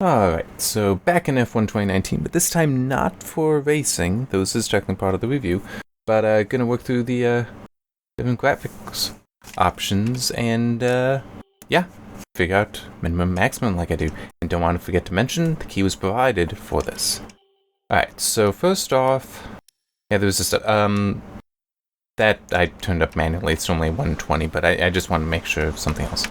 Alright, so back in F1 2019, but this time not for racing, though this is technically part of the review, but gonna work through the different graphics options and yeah, figure out minimum maximum like I do. And don't want to forget to mention, the key was provided for this. Alright, so first off, yeah, there was this that I turned up manually, it's only 120, but I just want to make sure of something else.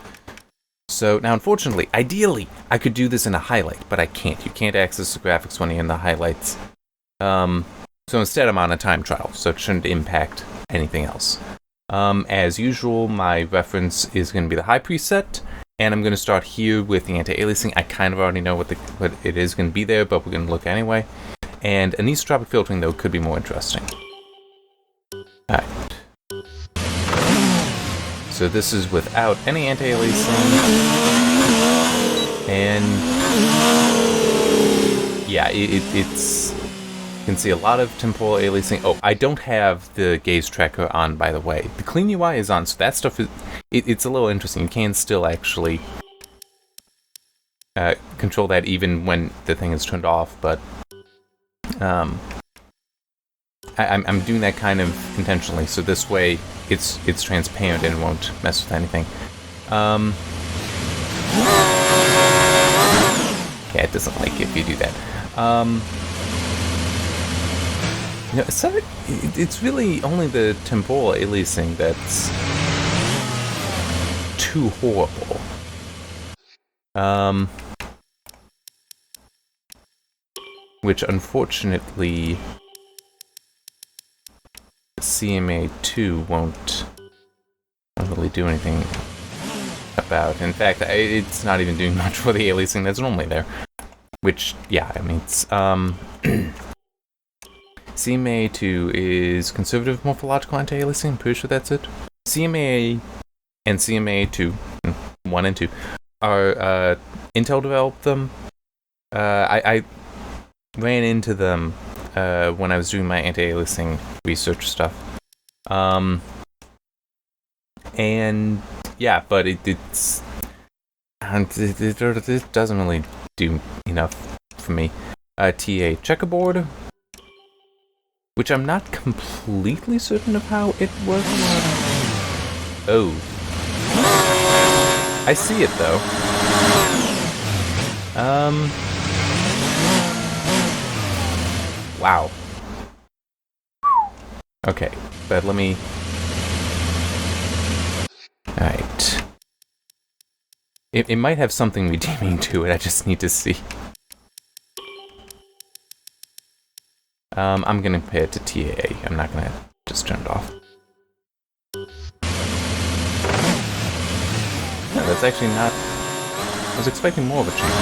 So now, unfortunately, ideally, I could do this in a highlight, but I can't. You can't access the graphics when you're in the highlights. So instead, I'm on a time trial, so it shouldn't impact anything else. As usual, my reference is going to be the high preset, and I'm going to start here with the anti-aliasing. I kind of already know what it is going to be there, but we're going to look anyway. And anisotropic filtering, though, could be more interesting. Alright. So this is without any anti-aliasing, and yeah, it's you can see a lot of temporal aliasing. Oh, I don't have the gaze tracker on, by the way. The clean UI is on, so that stuff is it's a little interesting. You can still actually control that even when the thing is turned off, but I'm doing that kind of intentionally, so this way it's transparent and won't mess with anything. Yeah, it doesn't like if you do that. You know, it's really only the temporal aliasing that's too horrible. Which unfortunately CMA2 won't really do anything about. In fact, it's not even doing much for the aliasing that's normally there. Which, yeah, I mean, it's, CMA2 is conservative morphological anti-aliasing, I'm pretty sure that's it. CMA and CMA2, 1 and 2, are, Intel developed them. I ran into them when I was doing my anti-aliasing research stuff. And yeah, but it doesn't really do enough for me. TA checkerboard, which I'm not completely certain of how it works. Oh. I see it though. Wow. Okay, but let me... Alright. It might have something redeeming to it, I just need to see. I'm gonna compare it to TAA. I'm not gonna just turn it off. No, that's actually not... I was expecting more of a change.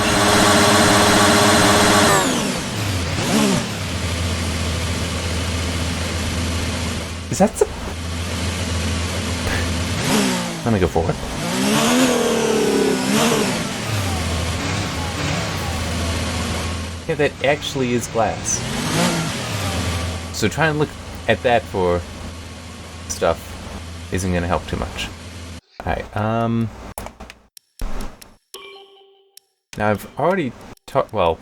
Is that the... Let me go forward. Yeah, that actually is glass. So trying to look at that for stuff isn't going to help too much. Alright, now I've already talked, well...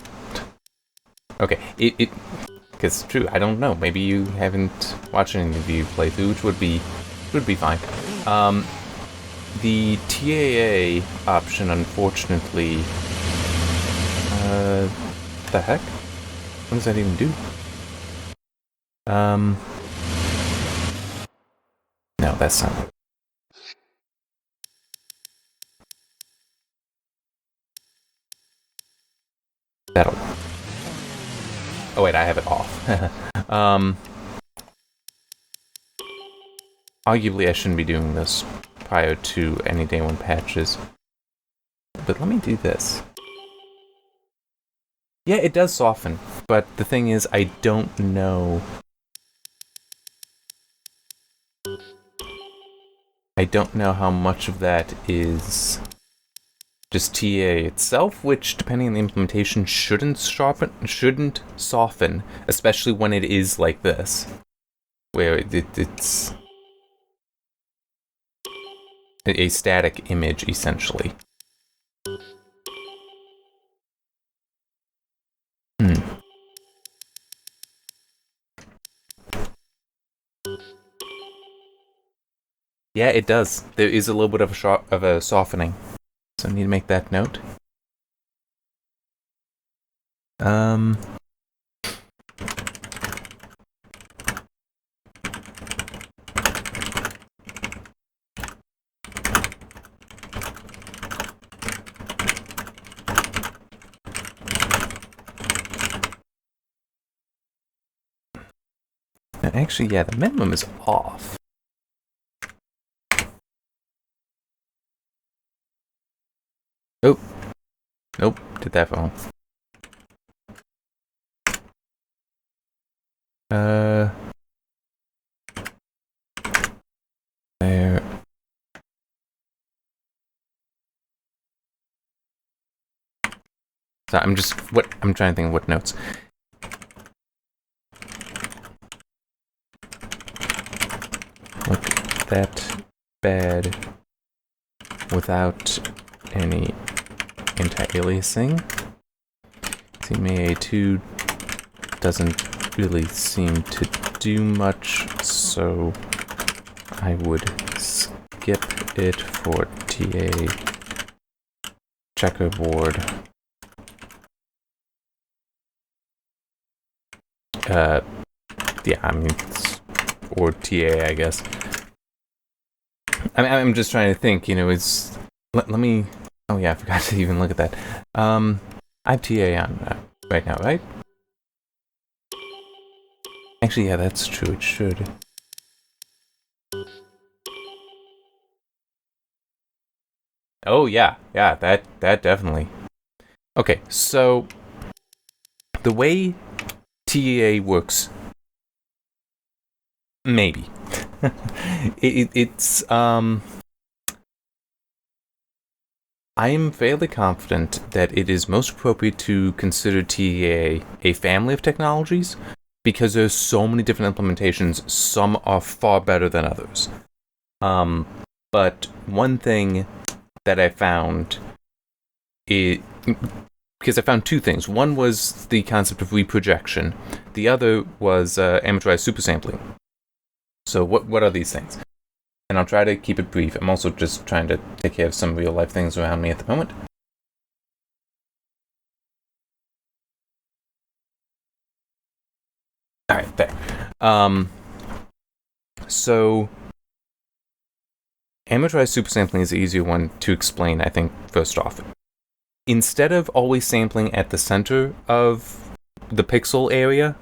Okay, because it's true, I don't know. Maybe you haven't watched any of you playthrough, which would be fine. The TAA option, unfortunately, what the heck? What does that even do? No, that's not it. That'll work. Oh wait, I have it off. Arguably I shouldn't be doing this prior to any day one patches. But let me do this. Yeah, it does soften, but the thing is, I don't know... I don't know how much of that is just TA itself, which, depending on the implementation, shouldn't soften, especially when it is like this, where it's a static image, essentially. Yeah, it does. There is a little bit of a softening. So I need to make that note. Now, actually, yeah, the minimum is off. Oh. Nope, did that wrong. There. So I'm trying to think of what notes. Look that bad without any anti-aliasing. CMA2 doesn't really seem to do much, so I would skip it for TA checkerboard. Yeah, I mean, or TA, I guess. I'm just trying to think, let me, oh yeah, I forgot to even look at that. I have TA on right now, right? Actually, yeah, that's true, it should. Oh yeah, that definitely. Okay, so the way TEA works, maybe. It's I am fairly confident that it is most appropriate to consider TEA a family of technologies because there's so many different implementations. Some are far better than others. But one thing that I found because I found two things. One was the concept of reprojection. The other was amortized supersampling. So what are these things? And I'll try to keep it brief. I'm also just trying to take care of some real life things around me at the moment. Alright, there. So amortized supersampling is the easier one to explain, I think, first off. Instead of always sampling at the center of the pixel area,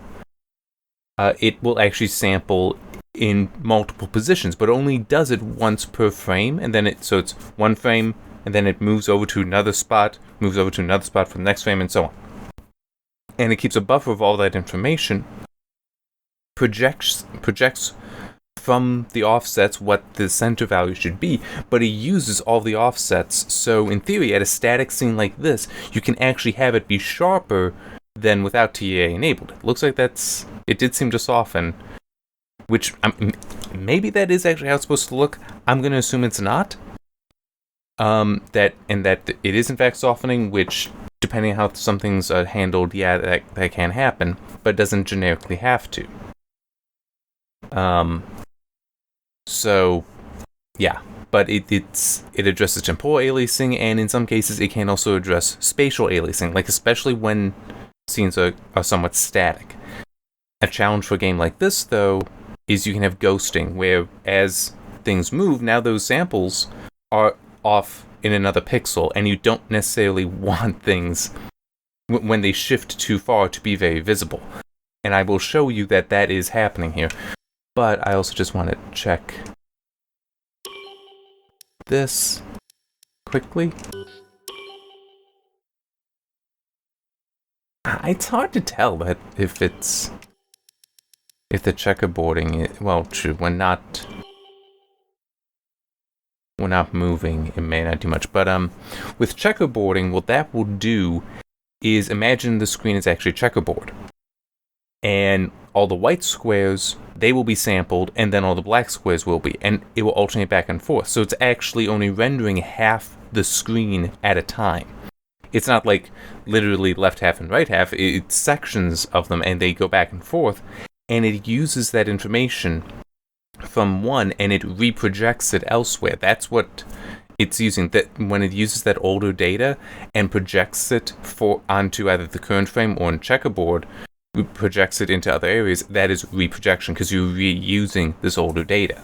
it will actually sample in multiple positions, but only does it once per frame, and then so it's one frame, and then it moves over to another spot, moves over to another spot for the next frame, and so on. And it keeps a buffer of all that information, projects from the offsets what the center value should be, but it uses all the offsets, so in theory, at a static scene like this, you can actually have it be sharper than without TEA enabled. It looks like it did seem to soften, which maybe that is actually how it's supposed to look. I'm going to assume it's not. That it is in fact softening, which, depending on how some things are handled, yeah, that can happen, but it doesn't generically have to. So, yeah, but it addresses temporal aliasing, and in some cases it can also address spatial aliasing, like especially when scenes are somewhat static. A challenge for a game like this, though, is you can have ghosting, where as things move, now those samples are off in another pixel, and you don't necessarily want things, when they shift too far, to be very visible. And I will show you that is happening here. But I also just want to check this quickly. It's hard to tell that if the checkerboarding, well, true, when not moving, it may not do much. But with checkerboarding, what that will do is imagine the screen is actually checkerboard, and all the white squares, they will be sampled, and then all the black squares will be, and it will alternate back and forth. So it's actually only rendering half the screen at a time. It's not like literally left half and right half. It's sections of them, and they go back and forth, and it uses that information from one and it reprojects it elsewhere. That's what it's using. That when it uses that older data and projects it onto either the current frame or in checkerboard, projects it into other areas, that is reprojection because you're reusing this older data.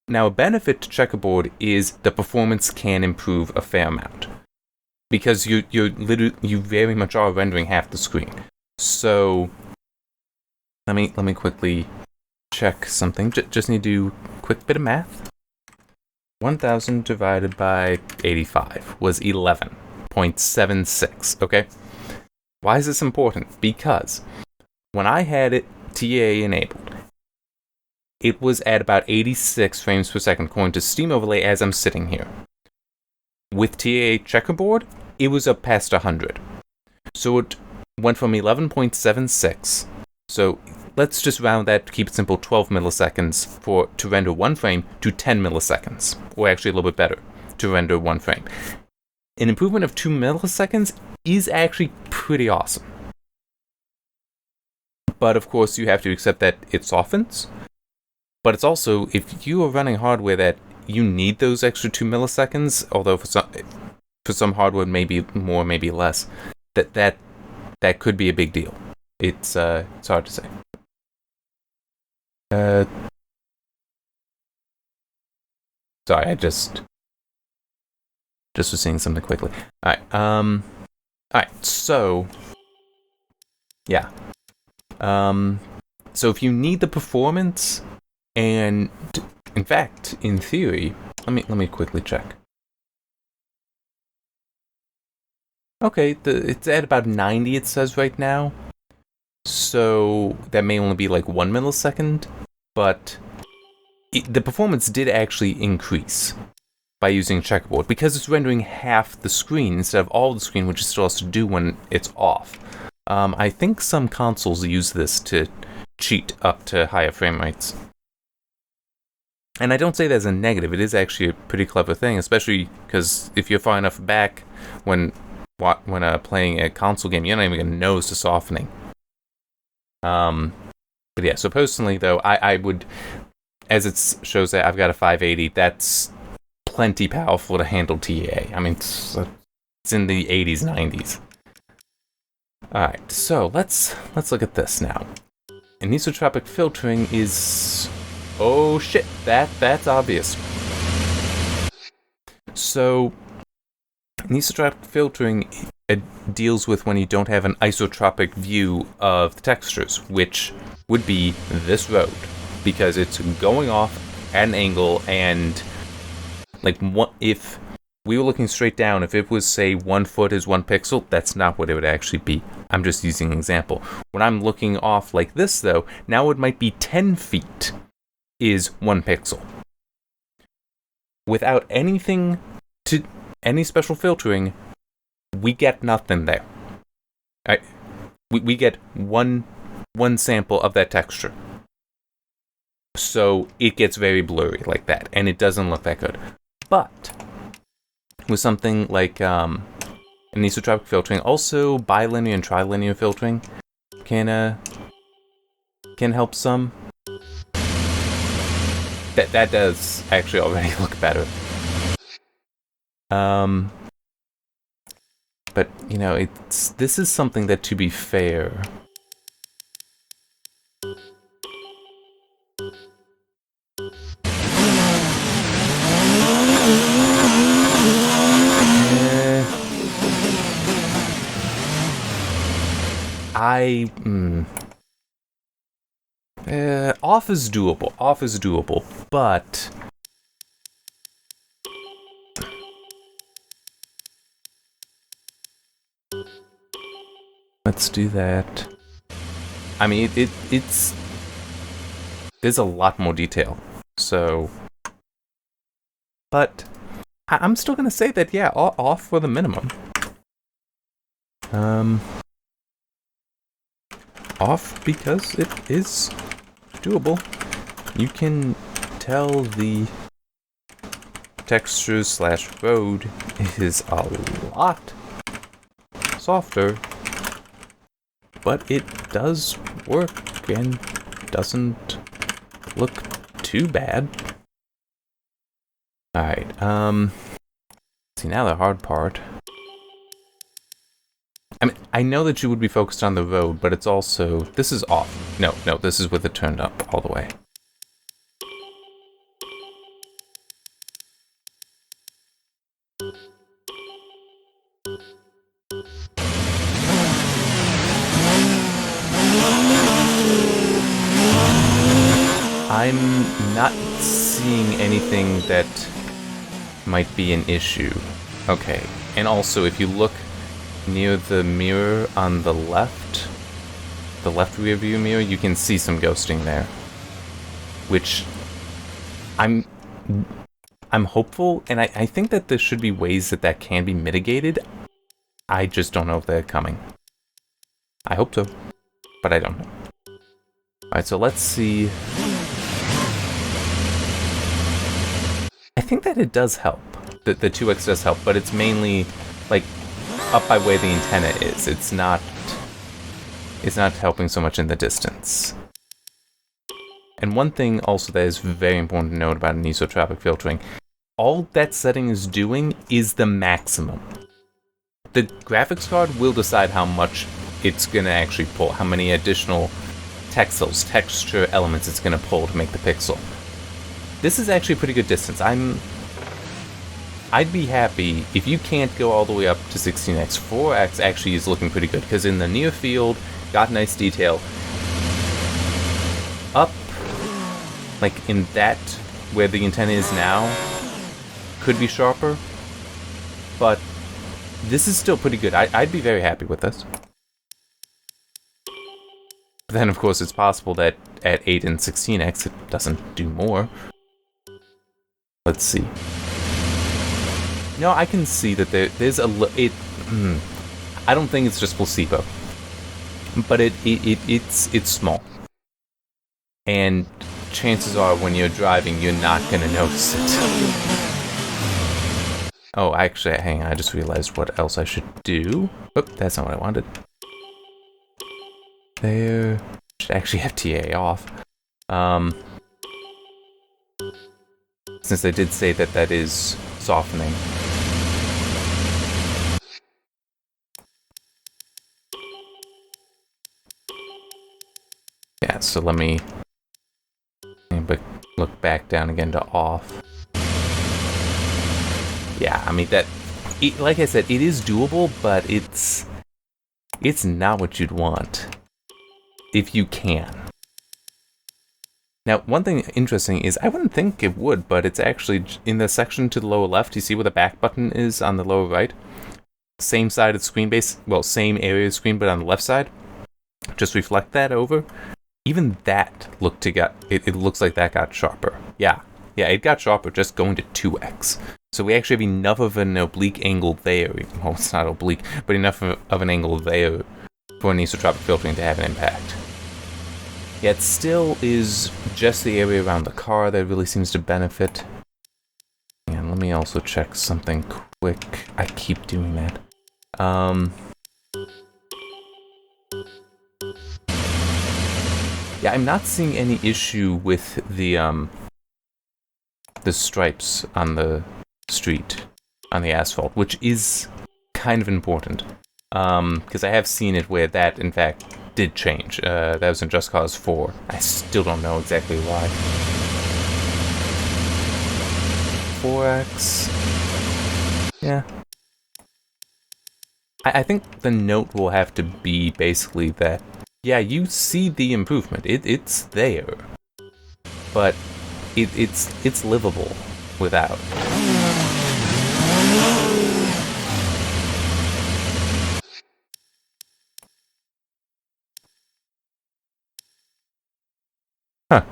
Now, a benefit to checkerboard is the performance can improve a fair amount because you very much are rendering half the screen. So let me quickly check something. Just need to do a quick bit of math. 1000 divided by 85 was 11.76. Okay. Why is this important? Because when I had it TAA enabled, it was at about 86 frames per second according to Steam Overlay as I'm sitting here. With TAA checkerboard, it was up past 100. So it went from 11.76. So let's just round that to keep it simple, 12 milliseconds to render one frame to 10 milliseconds. Or actually a little bit better, to render one frame. An improvement of 2 milliseconds is actually pretty awesome. But of course, you have to accept that it softens. But it's also, if you are running hardware that you need those extra 2 milliseconds, although for some hardware maybe more, maybe less, that could be a big deal. It's hard to say. Sorry, I just was seeing something quickly. Alright, so yeah. So if you need the performance, and in fact, in theory, let me quickly check. Okay, it's at about 90 it says right now. So that may only be like 1 millisecond, but the performance did actually increase by using checkerboard because it's rendering half the screen instead of all the screen, which it still has to do when it's off. I think some consoles use this to cheat up to higher frame rates. And I don't say that as a negative. It is actually a pretty clever thing, especially because if you're far enough back when playing a console game, you're not even going to notice the softening. But yeah, so personally though, I would, as it shows that I've got a 580, that's plenty powerful to handle TAA. I mean, it's in the 80s, 90s. Alright, so let's look at this now. Anisotropic filtering is... oh shit, that's obvious. So, anisotropic filtering deals with when you don't have an isotropic view of the textures, which would be this road, because it's going off at an angle, and like if we were looking straight down, if it was say 1 foot is 1 pixel, that's not what it would actually be. I'm just using an example. When I'm looking off like this though, now it might be 10 feet is 1 pixel. Without any special filtering, we get nothing there. We get one sample of that texture. So it gets very blurry like that, and it doesn't look that good. But with something like anisotropic filtering, also bilinear and trilinear filtering can help some. That does actually already look better. But you know, this is something that, to be fair, off is doable, but let's do that. I mean, it's there's a lot more detail, so, but I'm still gonna say that, yeah, off for the minimum. Off because it is doable. You can tell the textures / road is a lot softer, but it does work and doesn't look too bad. Alright, see, now the hard part. I mean, I know that you would be focused on the road, but it's also... This is off. No, this is with it turned up all the way. I'm not seeing anything that might be an issue. Okay, and also if you look near the mirror on the left rear view mirror, you can see some ghosting there. Which I'm hopeful, and I think that there should be ways that can be mitigated. I just don't know if they're coming. I hope so, but I don't know. Alright, so let's see. I think that it does help. The 2x does help, but it's mainly like up by where the antenna is. It's not helping so much in the distance. And one thing also that is very important to note about anisotropic filtering, all that setting is doing is the maximum. The graphics card will decide how much it's going to actually pull, how many additional texels, texture elements it's going to pull to make the pixel. This is actually a pretty good distance. I'd be happy if you can't go all the way up to 16x. 4x actually is looking pretty good, because in the near field, got nice detail. Up, like in that, where the antenna is now, could be sharper, but this is still pretty good. I'd be very happy with this. But then, of course, it's possible that at 8 and 16x, it doesn't do more. Let's see. No, I can see that there's a I don't think it's just placebo, but it's small, and chances are when you're driving, you're not gonna notice it. Oh, actually, hang on, I just realized what else I should do. Oop, that's not what I wanted. There, should actually have TA off. Since they did say that is softening. Yeah, so let me look back down again to off. Yeah, I mean like I said, it is doable, but it's not what you'd want if you can. Now, one thing interesting is, I wouldn't think it would, but it's actually in the section to the lower left. You see where the back button is on the lower right? Same side of the screen base, well, same area of the screen, but on the left side. Just reflect that over. Even that it looks like that got sharper. Yeah, it got sharper just going to 2x. So we actually have enough of an oblique angle there. Well, it's not oblique, but enough of an angle there for anisotropic filtering to have an impact. Yet still is just the area around the car that really seems to benefit. And let me also check something quick. I keep doing that. Yeah, I'm not seeing any issue with the stripes on the street, on the asphalt, which is kind of important. Because I have seen it where that, in fact, did change. That was in Just Cause 4. I still don't know exactly why. 4x. Yeah. I think the note will have to be basically that, yeah, you see the improvement. It's there. But it's livable without. Huh.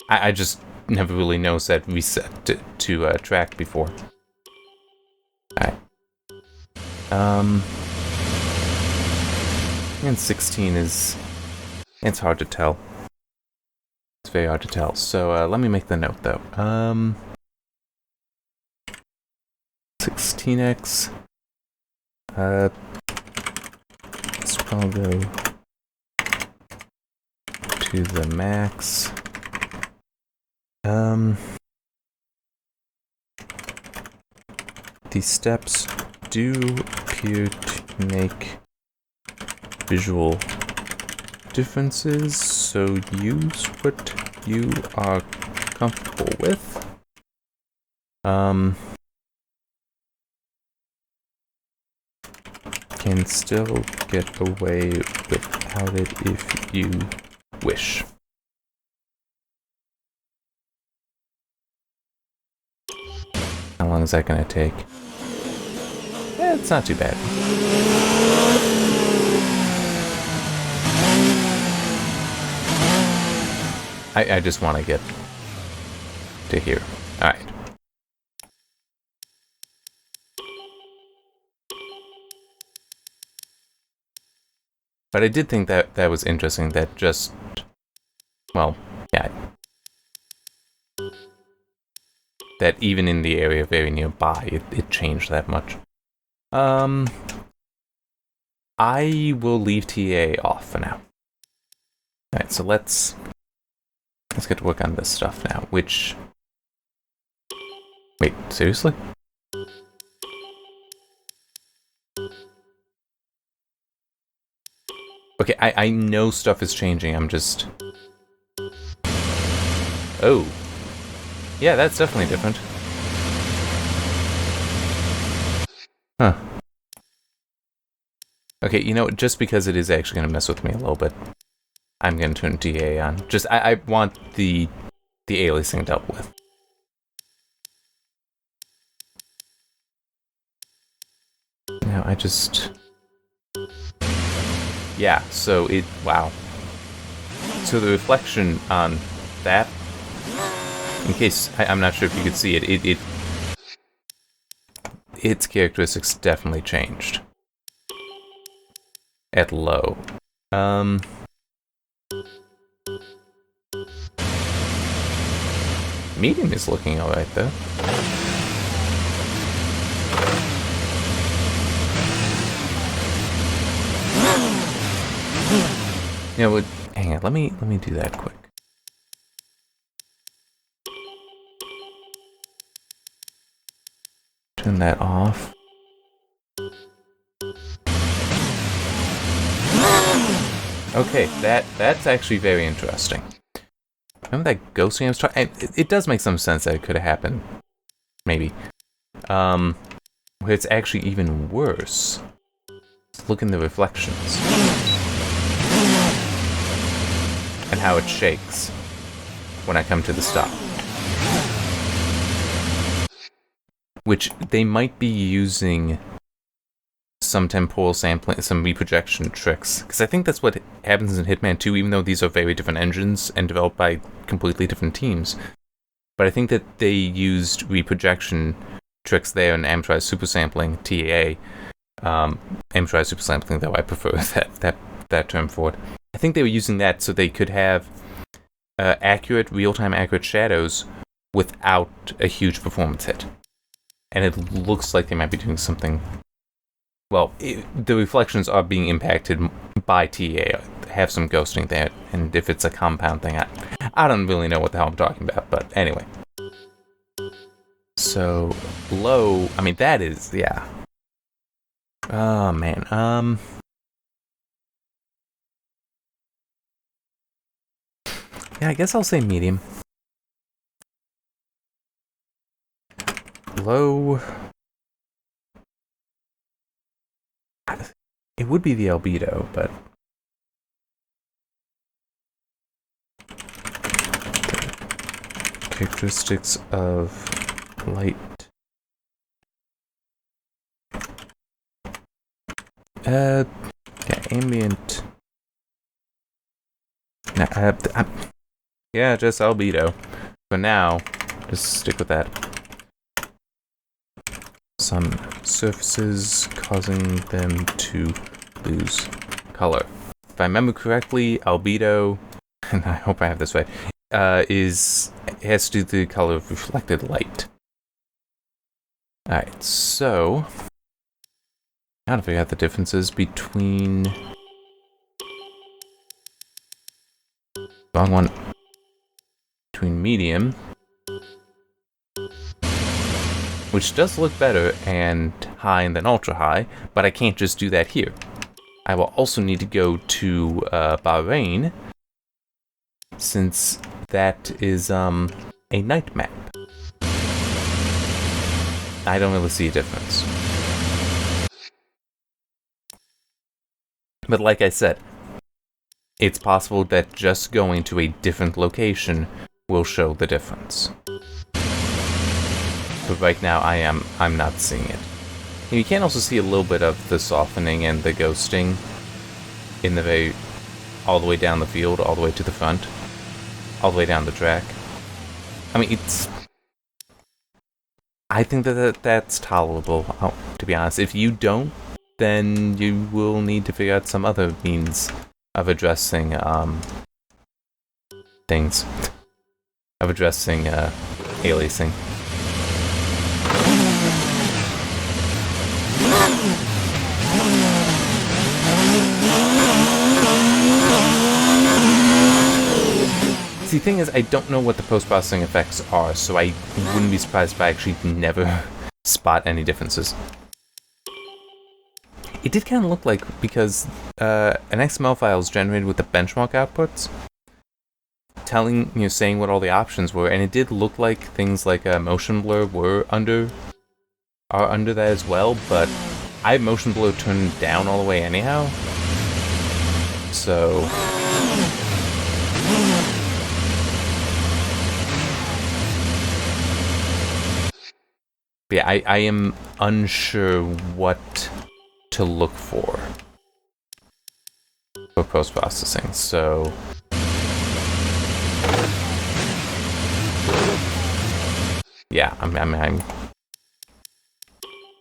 I just never really noticed that reset to track before. Alright. And 16 is... it's hard to tell. It's very hard to tell. So let me make the note, though. 16x. Let's probably go to the max. These steps do appear to make visual differences, so use what you are comfortable with. Can still get away without it if you wish. How long is that gonna take? It's not too bad. I just want to get to here. Alright. But I did think that that was interesting, that just, well, yeah. That even in the area very nearby, it changed that much. I will leave TA off for now. Alright, so let's get to work on this stuff now, which... Wait, seriously? Okay, I know stuff is changing, I'm just... Oh. Yeah, that's definitely different. Huh. Okay, you know, just because it is actually going to mess with me a little bit, I'm going to turn DA on. Just, I want the aliasing dealt with. Now, I just... Yeah, so it... Wow. So the reflection on that... In case... I'm not sure if you could see it, its characteristics definitely changed. At low. Medium is looking alright, though. You know what? Hang on, let me do that quick. Turn that off. Okay, that's actually very interesting. Remember that ghosting I was trying? It does make some sense that it could have happened. Maybe. Where it's actually even worse. Look in the reflections. And how it shakes when I come to the stop. Which they might be using some temporal sampling, some reprojection tricks. Because I think that's what happens in Hitman 2, even though these are very different engines and developed by completely different teams. But I think that they used reprojection tricks there in amortized supersampling, TAA. Amortized supersampling, though I prefer that term for it. I think they were using that so they could have accurate, real-time accurate shadows without a huge performance hit. And it looks like they might be doing something... Well, the reflections are being impacted by TA. Have some ghosting there, and if it's a compound thing, I don't really know what the hell I'm talking about, but anyway. So, low, I mean, that is, yeah. Oh, man, yeah, I guess I'll say medium. Low... It would be the albedo, but... Characteristics of light. Yeah, ambient. Nah, yeah, just albedo. For now, just stick with that. Some surfaces causing them to lose color. If I remember correctly, albedo, and I hope I have this right, has to do with the color of reflected light. Alright, so now to figure out the differences between Wrong one. Between medium, which does look better, and high and then ultra high, but I can't just do that here. I will also need to go to Bahrain, since that is a night map. I don't really see a difference. But like I said, it's possible that just going to a different location will show the difference. But right now I'm not seeing it. And you can also see a little bit of the softening and the ghosting in the all the way down the field, all the way to the front, all the way down the track. I mean, I think that's tolerable, to be honest. If you don't, then you will need to figure out some other means of addressing things. Of addressing aliasing. See, the thing is, I don't know what the post-processing effects are, so I wouldn't be surprised if I actually never spot any differences. It did kind of look like, because an XML file is generated with the benchmark outputs, saying what all the options were, and it did look like things like motion blur are under that as well, but I have motion blur turned down all the way anyhow, so but yeah, I am unsure what to look for post-processing, so yeah, I'm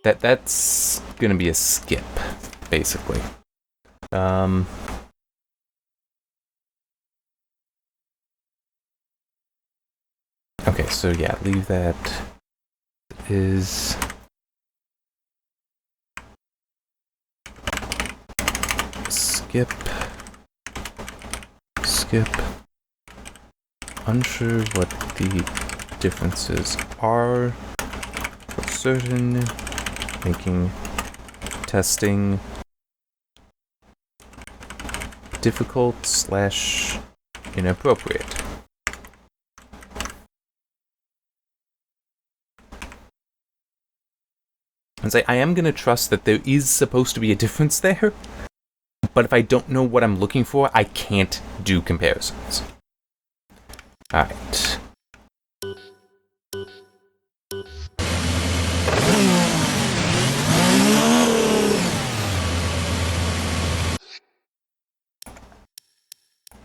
that's gonna be a skip, basically. Okay, so yeah, leave that. Is skip. Unsure what the differences are for certain, making testing difficult / inappropriate. And say, I am going to trust that there is supposed to be a difference there, but if I don't know what I'm looking for, I can't do comparisons. Alright.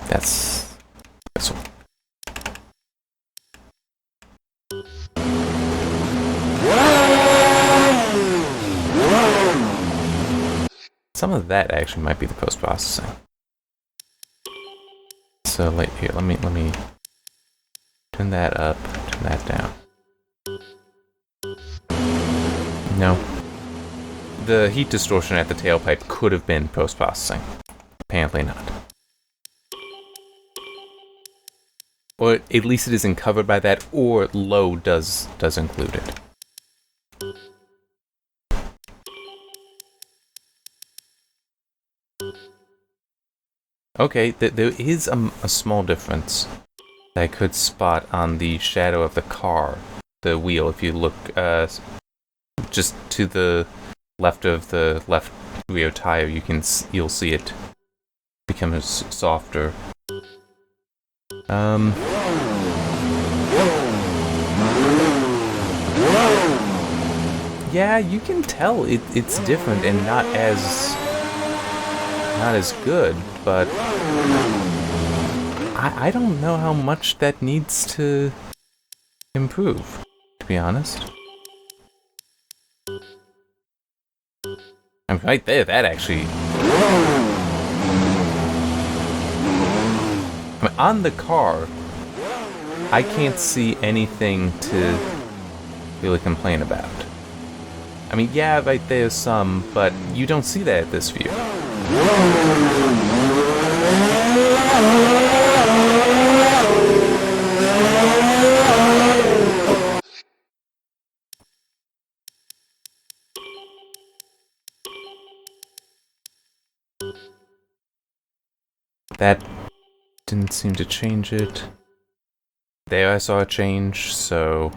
That's this one. Some of that actually might be the post-processing. So here, let me turn that up, turn that down. No. The heat distortion at the tailpipe could have been post-processing. Apparently not. Or at least it isn't covered by that, or low does include it. Okay, there is a small difference that I could spot on the shadow of the car, the wheel. If you look just to the left of the left rear tire, you'll see it become softer. Yeah, you can tell it's different and not as good, but I don't know how much that needs to improve, to be honest. I'm right there, that actually... I mean, on the car, I can't see anything to really complain about. I mean, yeah, right there's some, but you don't see that at this view. That didn't seem to change it. There I saw a change, so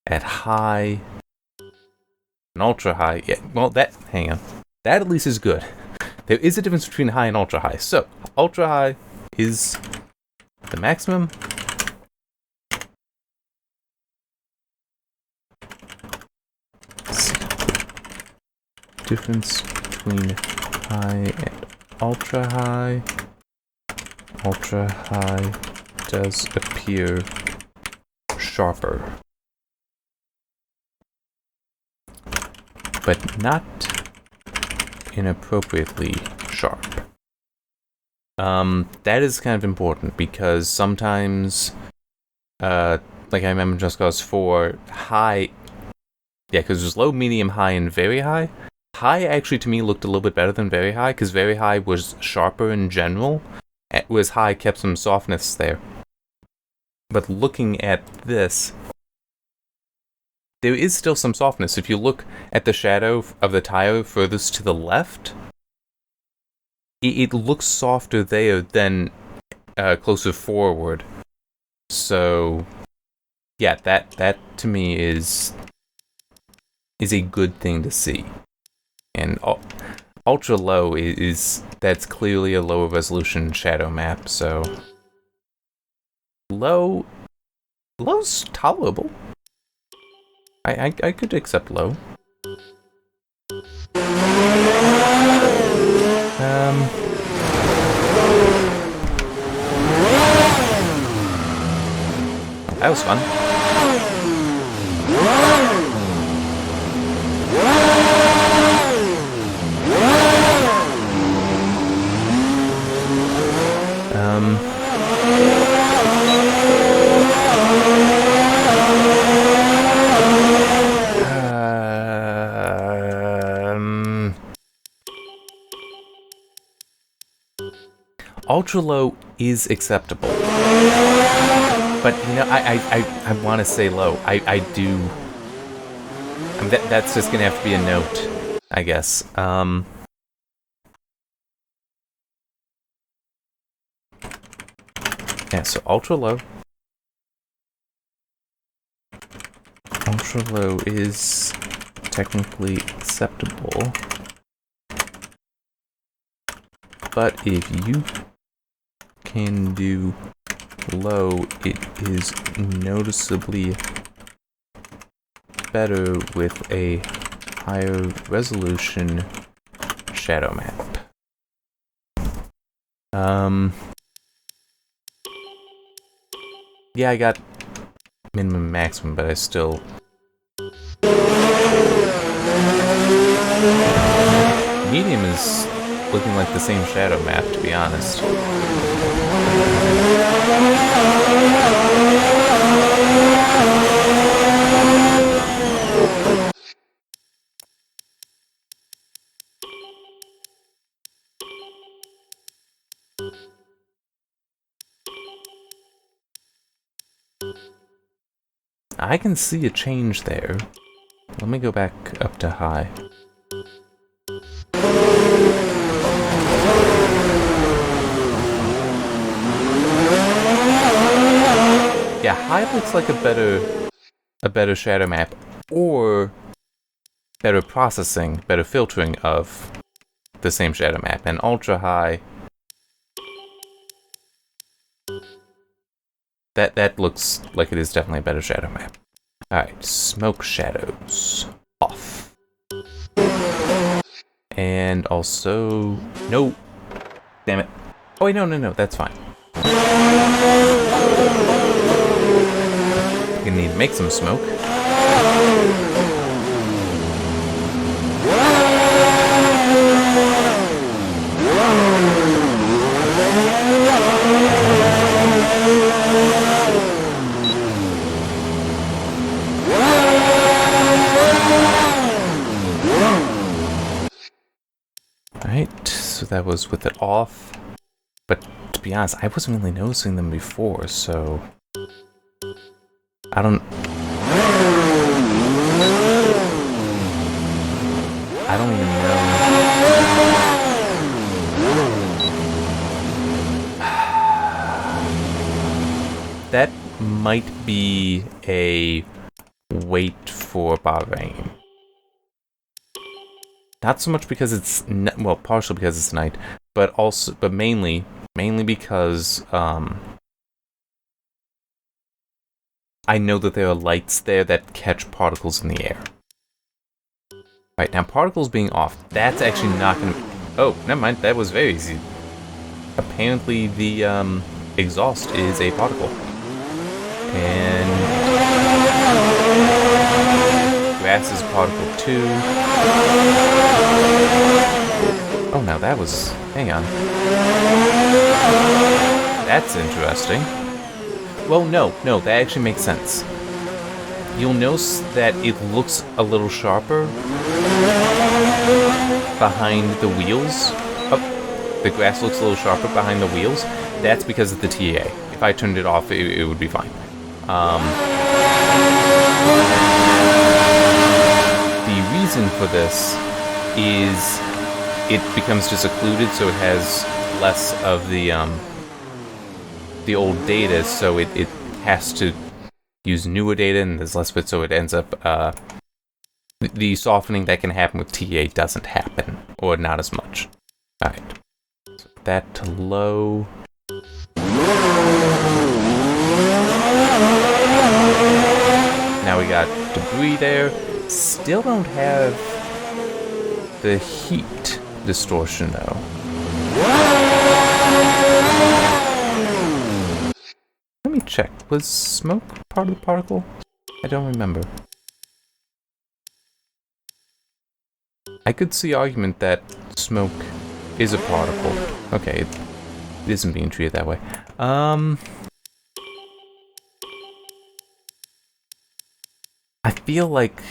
at high and ultra high, yeah, well hang on. That at least is good. There is a difference between high and ultra high. So, ultra high is the maximum. Difference between high and ultra high. Ultra high does appear sharper, but not inappropriately sharp. That is kind of important because sometimes, like I remember Just Cause 4, high, yeah, because there's low, medium, high, and very high. High actually to me looked a little bit better than very high, because very high was sharper in general, whereas high kept some softness there. But looking at this, there is still some softness. If you look at the shadow of the tire furthest to the left, it looks softer there than closer forward. So, yeah, that to me is a good thing to see. And ultra low that's clearly a lower resolution shadow map. So low's tolerable. I could accept low. That was fun. Ultra low is acceptable, but you know, I want to say low. I do. I mean, that's just gonna have to be a note, I guess. Yeah, so ultra low. Ultra low is technically acceptable, but if you can do low, it is noticeably better with a higher resolution shadow map. Yeah, I got minimum and maximum, but I still... Medium is looking like the same shadow map, to be honest. I can see a change there. Let me go back up to high. Yeah, high looks like a better shadow map, or better processing, better filtering of the same shadow map. And ultra high, that looks like it is definitely a better shadow map. Alright, smoke shadows off. And also... No! Damn it. Oh wait, no, that's fine. Gonna need to make some smoke. Alright, so that was with it off. But to be honest, I wasn't really noticing them before, so... I don't even know. might be a wait for Bahrain. Not so much because it's well, partially because it's night, but mainly because I know that there are lights there that catch particles in the air. Right, now particles being off, that's actually not gonna... Oh, never mind, that was very easy. Apparently the exhaust is a particle. And grass is a particle too. Oh, now that was... Hang on. That's interesting. Well, no, that actually makes sense. You'll notice that it looks a little sharper behind the wheels. Oh, the grass looks a little sharper behind the wheels. That's because of the TA. If I turned it off, it would be fine. The reason for this is it becomes just occluded, so it has less of the old data, so it has to use newer data, and there's less of it, so it ends up the softening that can happen with TA doesn't happen, or not as much. Alright. So that to low. Now we got debris there. Still don't have the heat distortion though. Let me check. Was smoke part of the particle? I don't remember. I could see argument that smoke is a particle. Okay, it isn't being treated that way. I feel like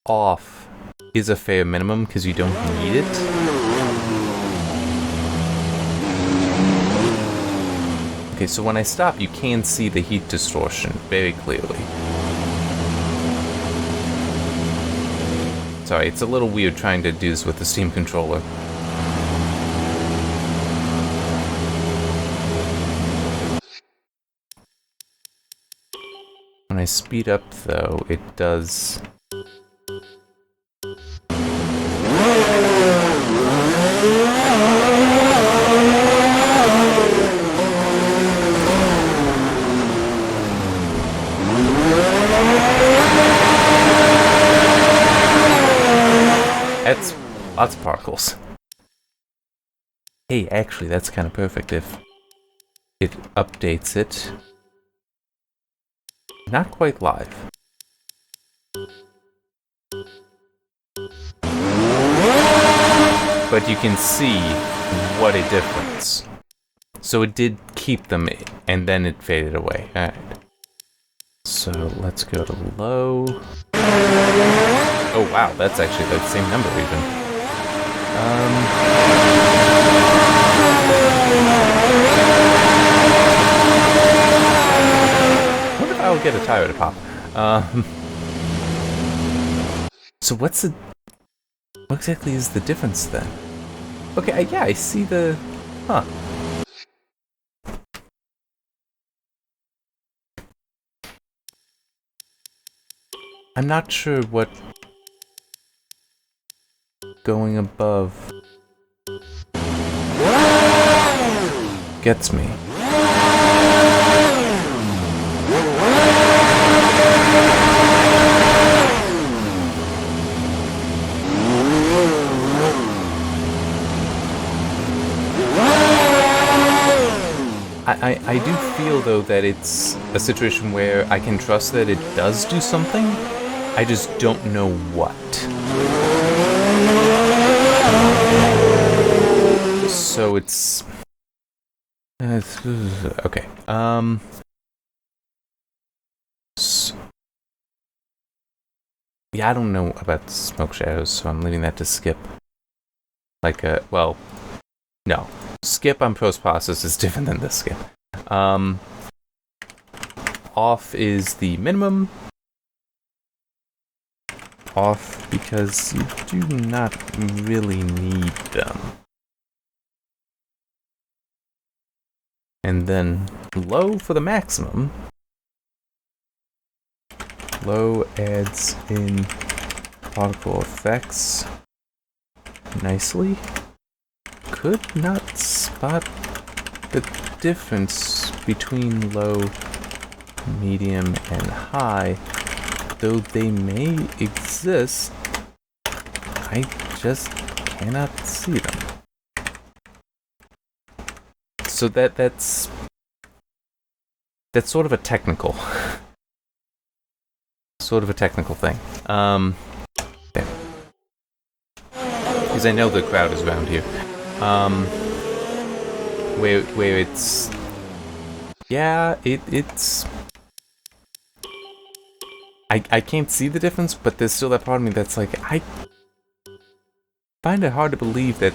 off is a fair minimum because you don't need it. Okay, so when I stop, you can see the heat distortion very clearly. Sorry, it's a little weird trying to do this with the Steam controller. When I speed up, though, it does... That's lots of particles. Hey, actually, that's kind of perfect if it updates it. Not quite live. But you can see what a difference. So it did keep them, and then it faded away. Alright. So let's go to low. Oh wow, that's actually the same number even. I wonder if I'll get a tire to pop. So what exactly is the difference then? Okay, yeah, I see the... Huh. I'm not sure what going above gets me. I do feel, though, that it's a situation where I can trust that it does do something. I just don't know what. So it's... okay. Yeah, I don't know about smoke shadows, so I'm leaving that to skip. Like, well, no. Skip on post-process is different than this skip. Off is the minimum. Off because you do not really need them. And then low for the maximum. Low adds in particle effects nicely. Could not spot the difference between low, medium, and high, though they may exist. I just cannot see them. So that's sort of a technical thing. There. Because I know the crowd is around here. Where it's, yeah, it's. I can't see the difference, but there's still that part of me that's like, I find it hard to believe that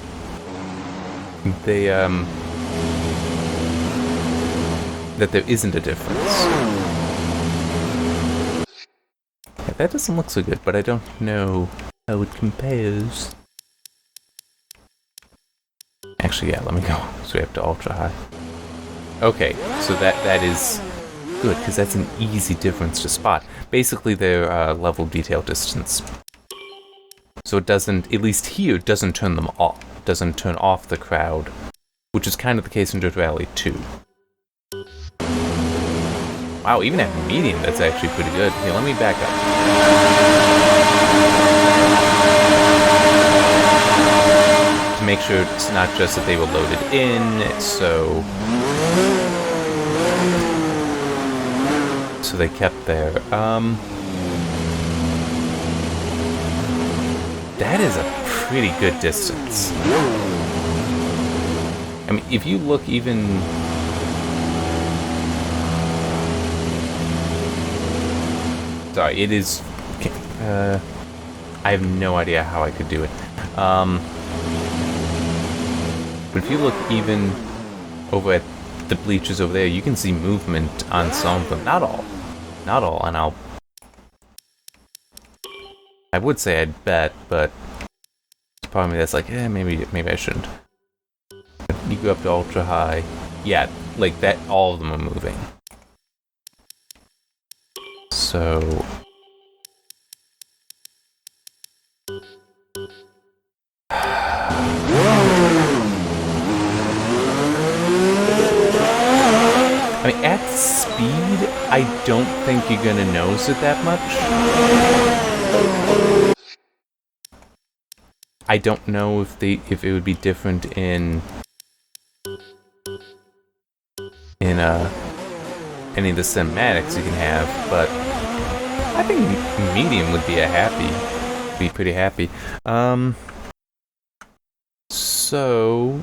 they that there isn't a difference. Yeah, that doesn't look so good, but I don't know how it compares. Actually, yeah, let me go. So we have to ultra high. Okay, so that is good, because that's an easy difference to spot. Basically, they're level detail distance. So it doesn't, at least here, doesn't turn them off. Doesn't turn off the crowd, which is kind of the case in Dirt Rally 2. Wow, even at medium, that's actually pretty good. Here, let me back up. To make sure it's not just that they were loaded in, so they kept there. That is a pretty good distance. I mean, if you look even... Sorry, it is... I have no idea how I could do it. But if you look even over at the bleachers over there, you can see movement on some of them. Not all. Not all, and I would say I'd bet, but it's part of me that's like, maybe I shouldn't. But you go up to ultra high, yeah, like that, all of them are moving. So... I mean, at speed, I don't think you're gonna notice it that much. I don't know if it would be different in any of the cinematics you can have, but I think medium would be pretty happy. So.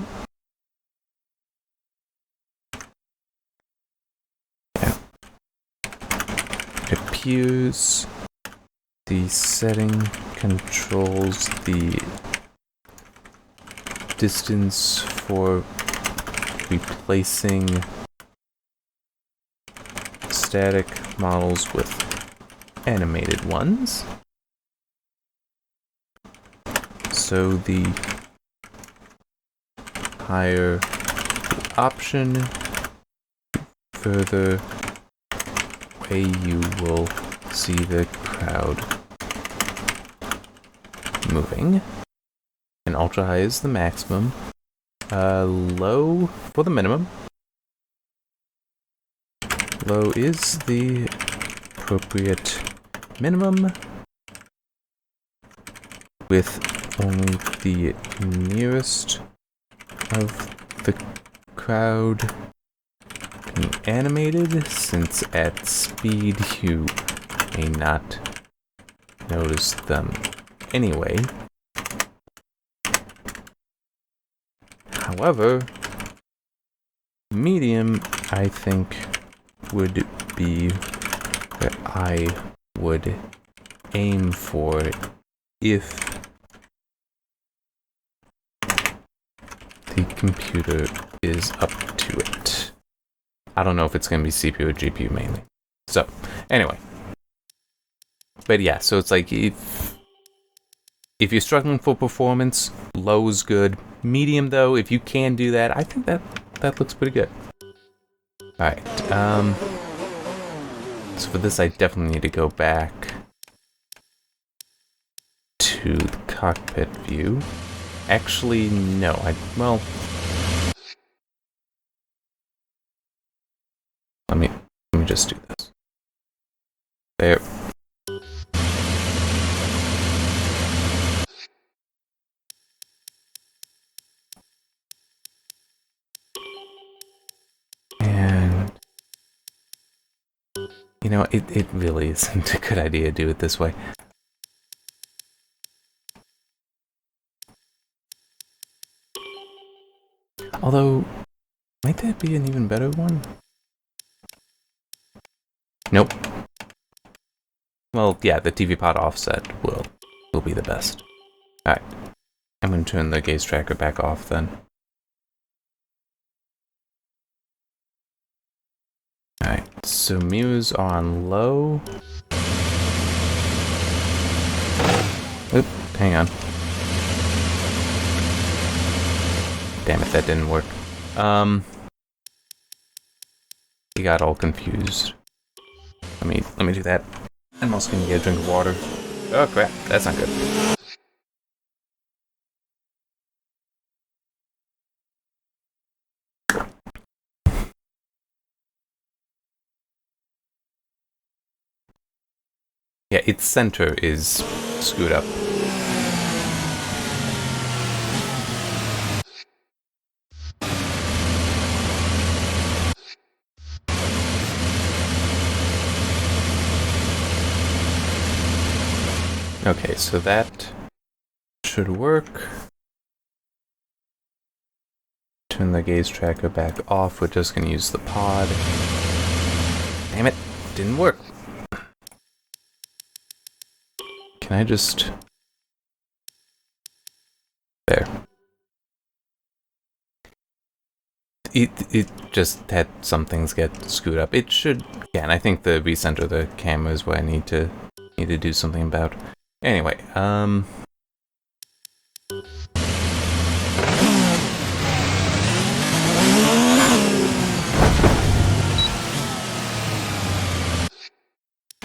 It appears the setting controls the distance for replacing static models with animated ones. So the higher the option, further away you will see the crowd moving. And ultra high is the maximum. Low for the minimum. Low is the appropriate minimum, with only the nearest of the crowd being animated, since at speed you may not notice them anyway. However, medium, I think, would be where I would aim for if the computer is up to it. I don't know if it's going to be CPU or GPU mainly. So, anyway. But yeah, so it's like if you're struggling for performance, low is good. Medium, though, if you can do that, I think that looks pretty good. Alright, so for this I definitely need to go back to the cockpit view. Actually, no, well... Let me just do this. There. And... You know, it really isn't a good idea to do it this way. Although, might that be an even better one? Nope. Well, yeah, the TV pod offset will be the best. Alright. I'm gonna turn the gaze tracker back off then. Alright, so mirrors are on low. Oop, hang on. Damn it, that didn't work. You got all confused. Let me do that. I'm also gonna get a drink of water. Oh crap, that's not good. Yeah, its center is screwed up. Okay, so that should work. Turn the gaze tracker back off. We're just gonna use the pod. Damn it, didn't work. Can I just... There. It just had some things get screwed up. It should... Yeah, and I think the recenter of the camera is what I need to do something about. Anyway,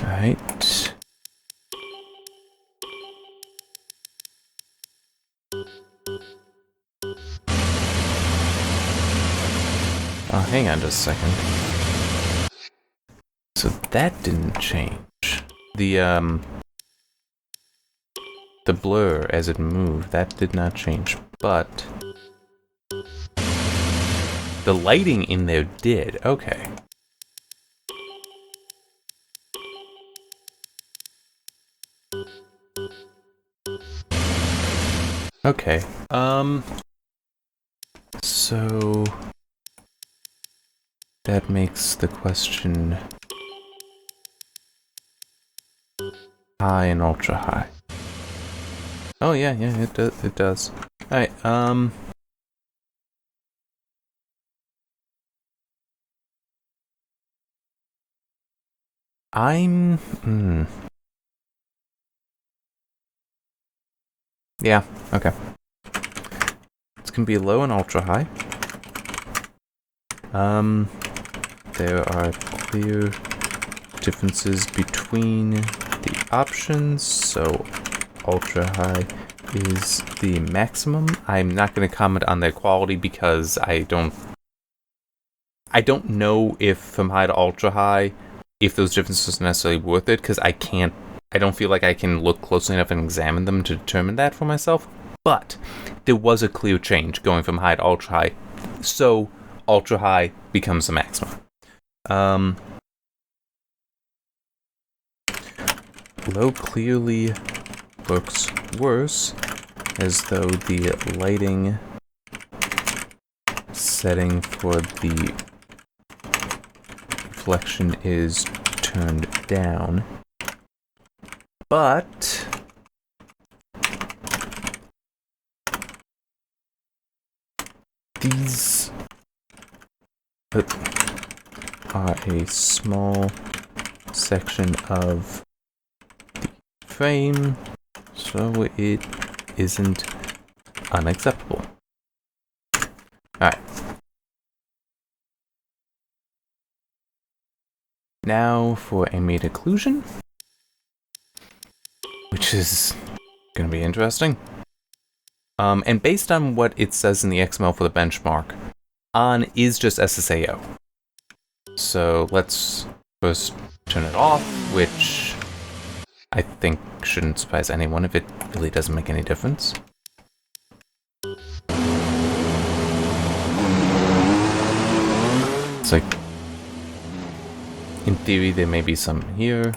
Alright. Oh, hang on just a second. So that didn't change. The blur as it moved, that did not change, but the lighting in there did. Okay. Okay. So that makes the question high and ultra high. Oh yeah, it does. Alright, yeah, okay. It's gonna be low and ultra high. There are clear differences between the options, so ultra high is the maximum. I'm not going to comment on their quality because I don't know if from high to ultra high if those differences are necessarily worth it, because I don't feel like I can look closely enough and examine them to determine that for myself. But there was a clear change going from high to ultra high, so ultra high becomes the maximum. Low clearly looks worse, as though the lighting setting for the reflection is turned down. But these are a small section of the frame, so it isn't unacceptable. Alright. now for ambient occlusion, which is going to be interesting. And based on what it says in the XML for the benchmark, on is just SSAO. So let's first turn it off, which I think shouldn't surprise anyone if it really doesn't make any difference. It's like, in theory, there may be some here.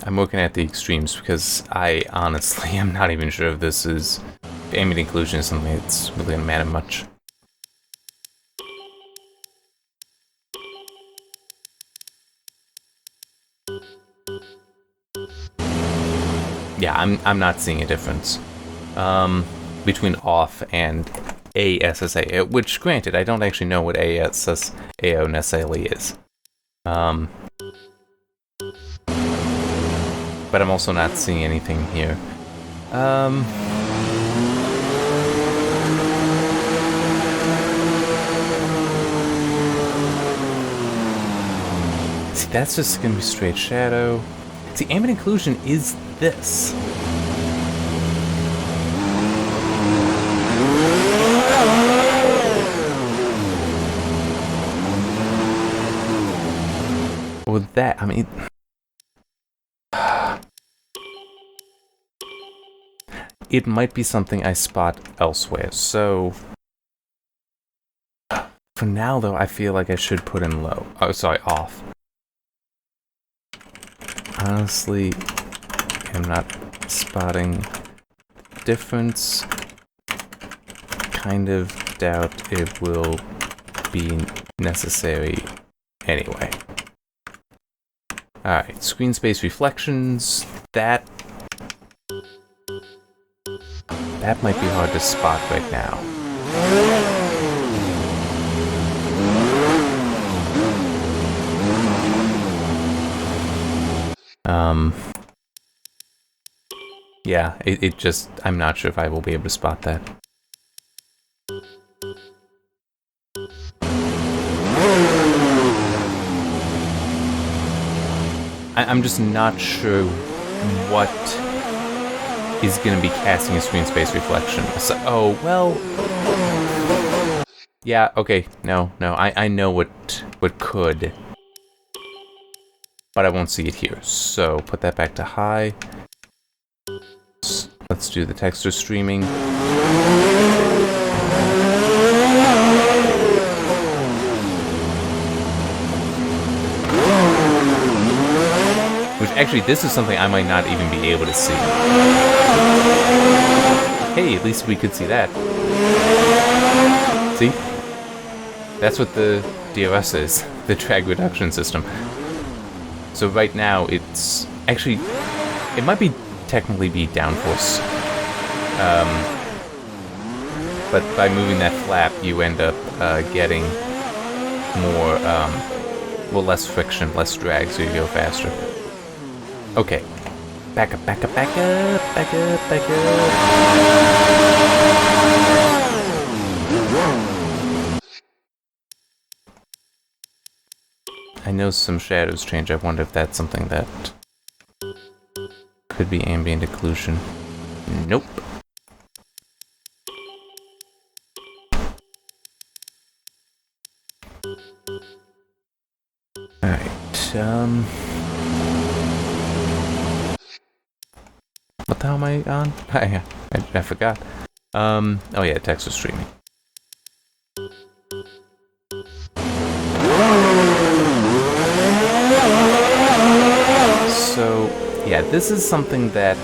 I'm looking at the extremes because I honestly am not even sure if this is... If ambient occlusion is something that's really going to matter much. Yeah, I'm not seeing a difference between off and ASSA, which, granted, I don't actually know what ASSAO necessarily is. But I'm also not seeing anything here. See, that's just gonna be straight shadow. See, ambient occlusion is this. Or that, I mean... It might be something I spot elsewhere, so... For now, though, I feel like I should put in low. Oh, sorry, off. Honestly, I'm not spotting difference. Kind of doubt it will be necessary anyway. Alright, screen space reflections. That might be hard to spot right now. Yeah, it just, I'm not sure if I will be able to spot that. I'm just not sure what is going to be casting a screen space reflection. So, oh, well... Yeah, okay, no, I know what could. But I won't see it here, so put that back to high. Let's do the texture streaming. Which, actually, this is something I might not even be able to see. Hey, at least we could see that. See? That's what the DRS is, the drag reduction system. So right now, it's... Actually, it might be technically be downforce. But by moving that flap, you end up getting more, well, less friction, less drag, so you go faster. Okay. Back up, back up, back up, back up, back up. I know some shadows change. I wonder if that's something that could be ambient occlusion. Nope. Alright, what the hell am I on? I forgot. Oh yeah, texture streaming. So, yeah, this is something that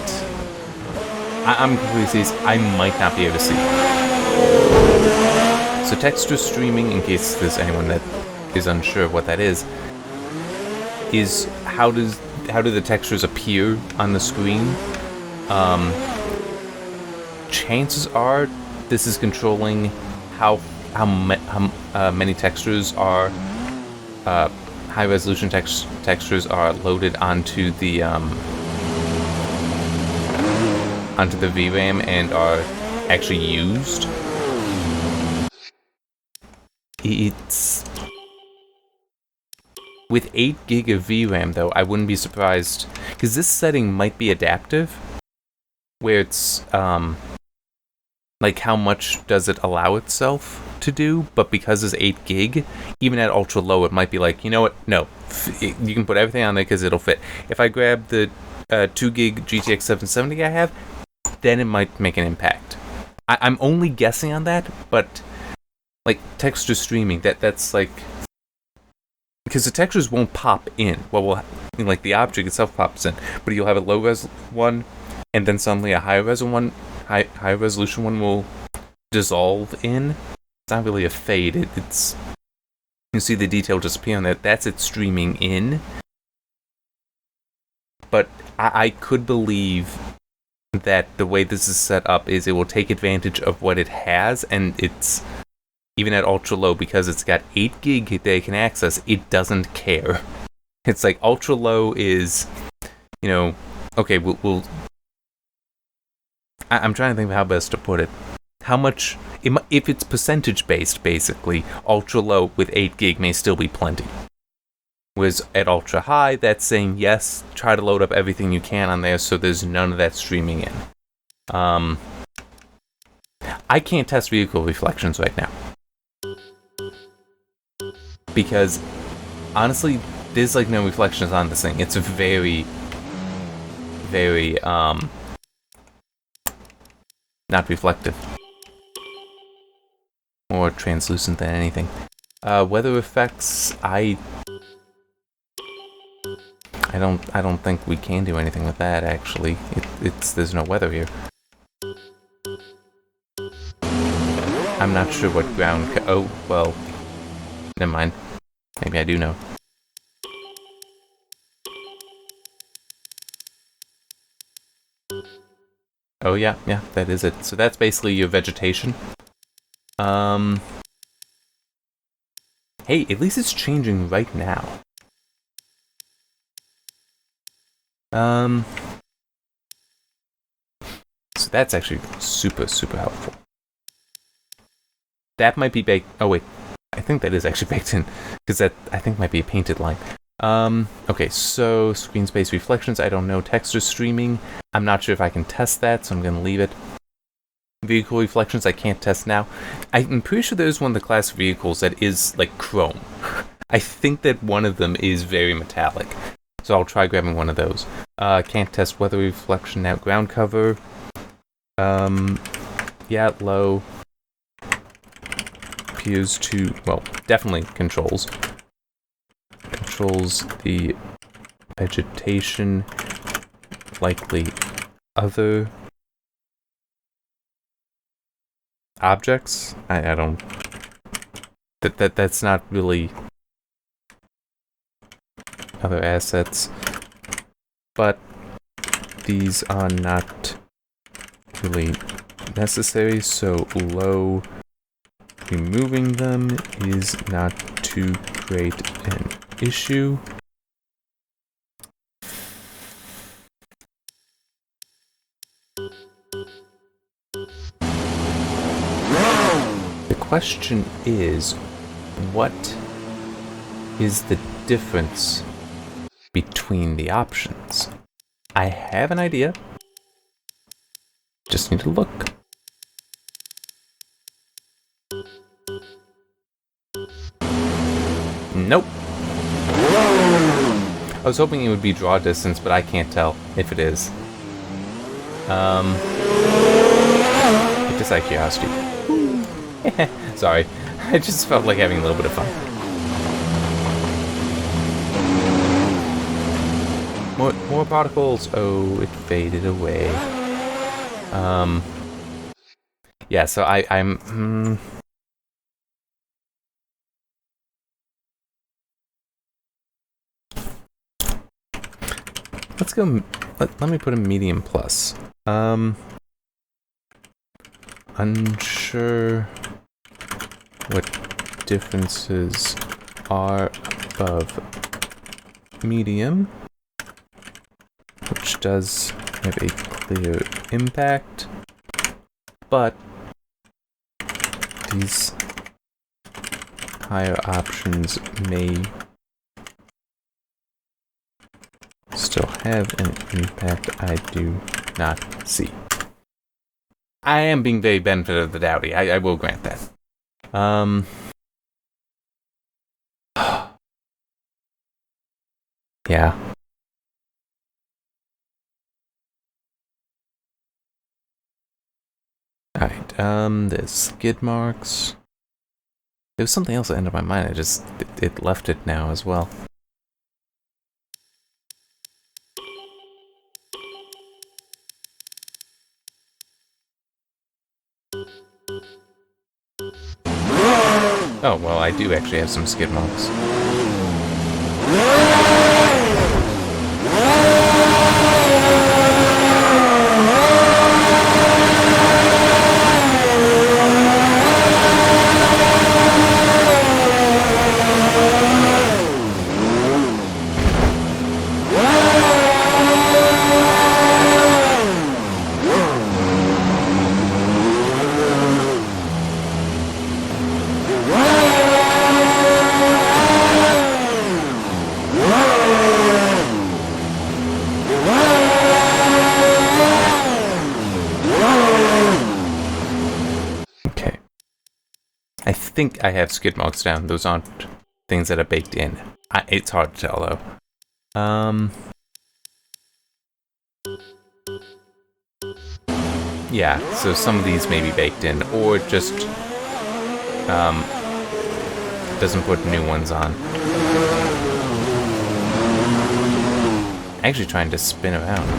I'm completely serious, I might not be able to see. So texture streaming, in case there's anyone that is unsure of what that is how do the textures appear on the screen Chances are this is controlling how many textures are high resolution textures are loaded onto the VRAM and are actually used. It's with 8 gig of VRAM though, I wouldn't be surprised because this setting might be adaptive, where it's like how much does it allow itself to do, but because it's 8 gig, even at ultra low, it might be like, you know what, no, you can put everything on there because it'll fit. If I grab the 2 gig GTX 770 I have, then it might make an impact. I'm only guessing on that, but like texture streaming, that's like, because the textures won't pop in. Well, like the object itself pops in, but you'll have a low res one, and then suddenly a high resolution one will dissolve in. It's not really a fade. It's you see the detail disappear on that. That's it streaming in. But I could believe that the way this is set up is it will take advantage of what it has, and it's even at ultra low, because it's got 8 gig that it can access, it doesn't care. It's like ultra low is, you know, okay, we'll I'm trying to think of how best to put it. How much, if it's percentage based, basically, ultra low with 8 gig may still be plenty. Whereas at ultra high, that's saying yes, try to load up everything you can on there so there's none of that streaming in. I can't test vehicle reflections right now, because honestly, there's like no reflections on this thing. It's very, very, not reflective. More translucent than anything. Weather effects, I don't think we can do anything with that, actually. There's no weather here. I'm not sure what ground oh, well, never mind. Maybe I do know. Oh yeah, that is it. So that's basically your vegetation. Hey, at least it's changing right now. So that's actually super, super helpful. That might be baked. Oh wait, I think that is actually baked in, because that I think might be a painted line. Okay, so screen space reflections, I don't know. Texture streaming, I'm not sure if I can test that, so I'm gonna leave it. Vehicle reflections, I can't test now. I'm pretty sure there's one of the class vehicles that is like chrome. I think that one of them is very metallic, so I'll try grabbing one of those. Can't test weather reflection now. Ground cover, yeah, low. Appears to, well, definitely controls the vegetation, likely other objects. I don't, that's not really other assets, but these are not really necessary, so low. Removing them is not too great an issue. The question is, what is the difference between the options? I have an idea. Just need to look. Nope. I was hoping it would be draw distance, but I can't tell if it is. Just out of curiosity. Sorry, I just felt like having a little bit of fun. More particles. Oh, it faded away. Yeah. So I'm. Let's go. Let me put a medium plus. Unsure what differences are above medium, which does have a clear impact, but these higher options may still have an impact I do not see. I am being very benefit of the doubty. I will grant that. Yeah. Alright, there's skid marks. There was something else that entered my mind. It left it now as well. Oh, well, I do actually have some skid marks. I think I have skid marks down. Those aren't things that are baked in. It's hard to tell, though. Yeah, so some of these may be baked in, or just, doesn't put new ones on. Actually trying to spin around.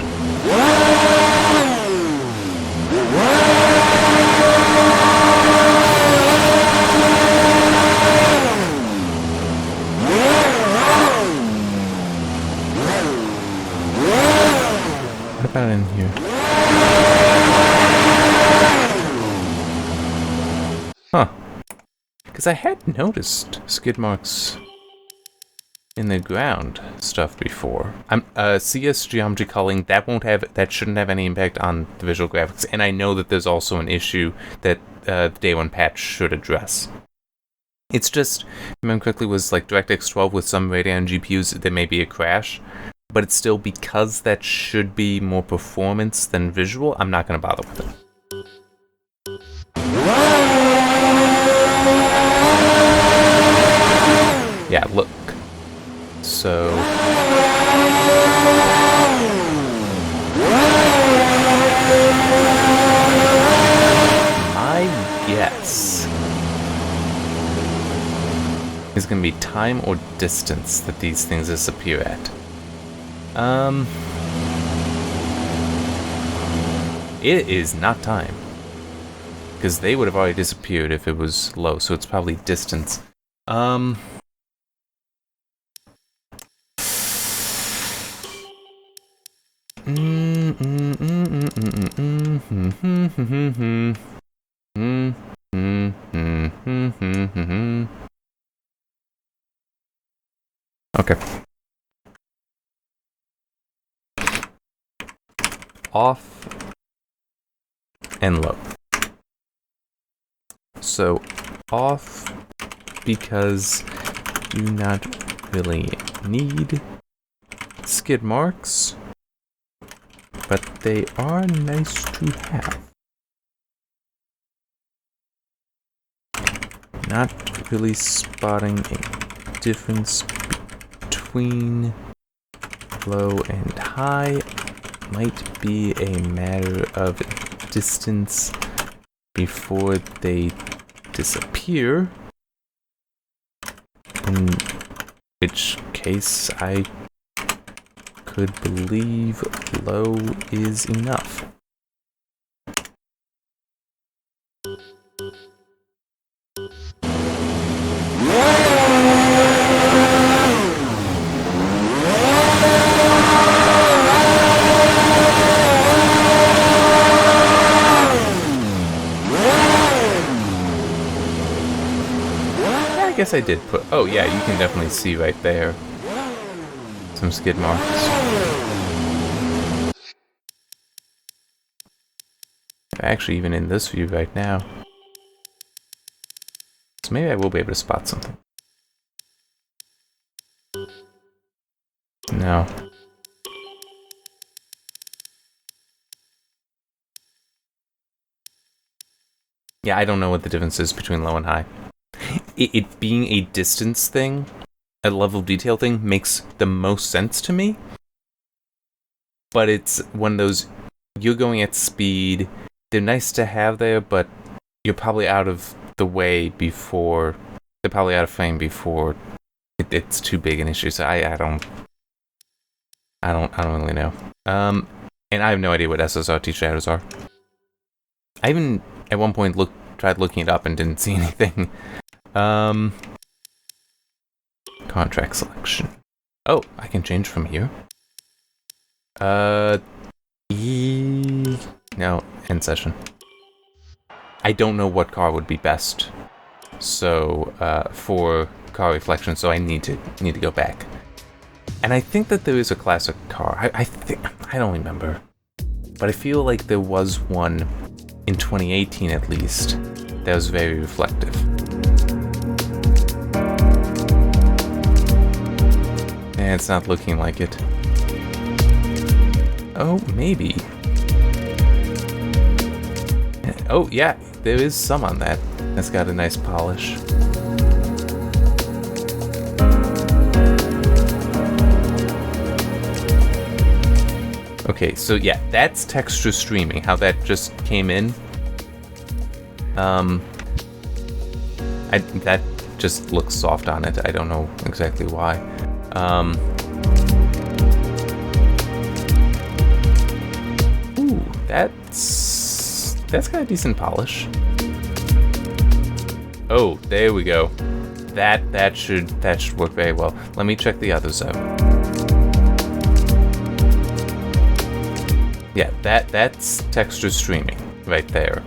What about in here? Huh. Because I had noticed skid marks in the ground stuff before. CS geometry culling, that shouldn't have any impact on the visual graphics, and I know that there's also an issue that the day one patch should address. It's just, if I remember correctly, was like DirectX 12 with some Radeon GPUs, there may be a crash. But it's still, because that should be more performance than visual, I'm not going to bother with it. Yeah, look. So... my guess is going to be time or distance that these things disappear at. It is not time. Because they would have already disappeared if it was low, so it's probably distance. Okay. Off and low. So off because do not really need skid marks, but they are nice to have. Not really spotting a difference between low and high. Might be a matter of distance before they disappear, in which case I could believe low is enough. guess I did put... Oh, yeah, you can definitely see right there. Some skid marks. Actually, even in this view right now. So maybe I will be able to spot something. No. Yeah, I don't know what the difference is between low and high. It being a distance thing, a level of detail thing, makes the most sense to me. But it's one of those, you're going at speed, they're nice to have there, but you're probably out of the way before, they're probably out of frame before it's too big an issue. So I don't really know. And I have no idea what SSRT shadows are. I even at one point tried looking it up and didn't see anything. Contract selection. Oh, I can change from here. No, end session. I don't know what car would be best. So, for car reflection, so I need to go back. And I think that there is a classic car. I don't remember. But I feel like there was one in 2018 at least that was very reflective. And it's not looking like it. Oh, maybe. Oh, yeah, there is some on that. That's got a nice polish. Okay, so yeah, that's texture streaming, how that just came in. That just looks soft on it. I don't know exactly why. Ooh, that's got a decent polish. Oh, there we go. That should work very well. Let me check the others out. Yeah, that's texture streaming right there.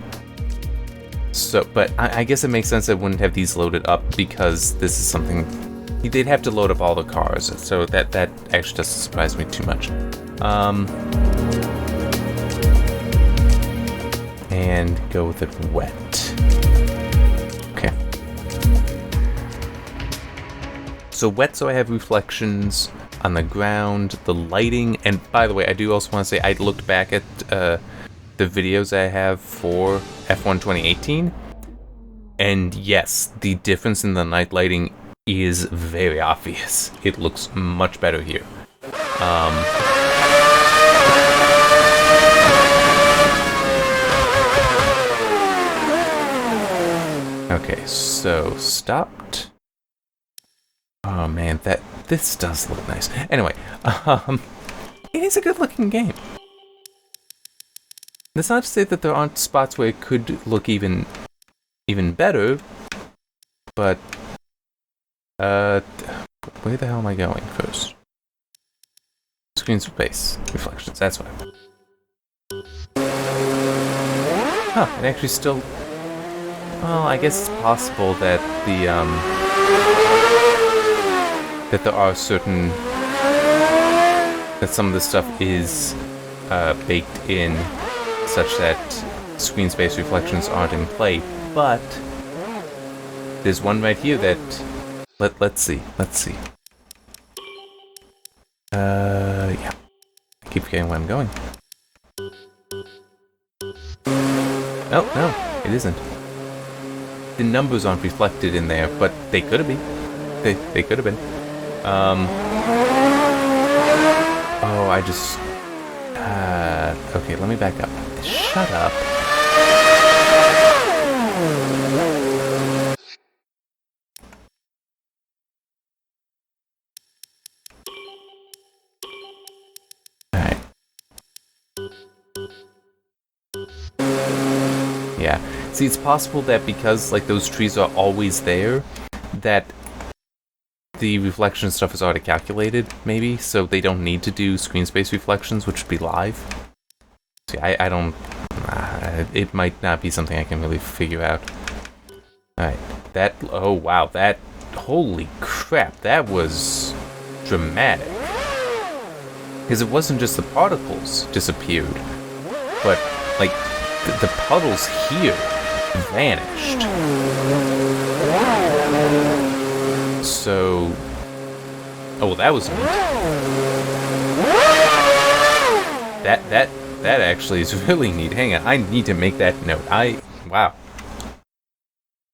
So, but I guess it makes sense that I wouldn't have these loaded up because this is something they'd have to load up all the cars. So that actually doesn't surprise me too much. And go with it wet. Okay. So wet, so I have reflections on the ground, the lighting, and by the way, I do also want to say I looked back at the videos I have for F1 2018, and yes, the difference in the night lighting is very obvious. It looks much better here. Okay, so stopped. Oh man, this does look nice. Anyway, it is a good looking game. That's not to say that there aren't spots where it could look even better, but where the hell am I going first? Screen space reflections, that's what I want. Huh, it actually still... Well, I guess it's possible that that there are certain... that some of the stuff is baked in such that screen space reflections aren't in play, but there's one right here that... Let's see. Yeah. I keep forgetting where I'm going. Oh, no, it isn't. The numbers aren't reflected in there, but they could have been. They could have been. Oh, I just... okay, let me back up. Shut up. Alright. Yeah. See, it's possible that because, like, those trees are always there, that the reflection stuff is already calculated, maybe, so they don't need to do screen space reflections, which would be live. See, I don't... it might not be something I can really figure out. Alright, that... Oh, wow, that holy crap, that was dramatic. Because it wasn't just the particles disappeared, but, like, the puddles here vanished. So... oh, that was neat. That actually is really neat. Hang on, I need to make that note. Wow.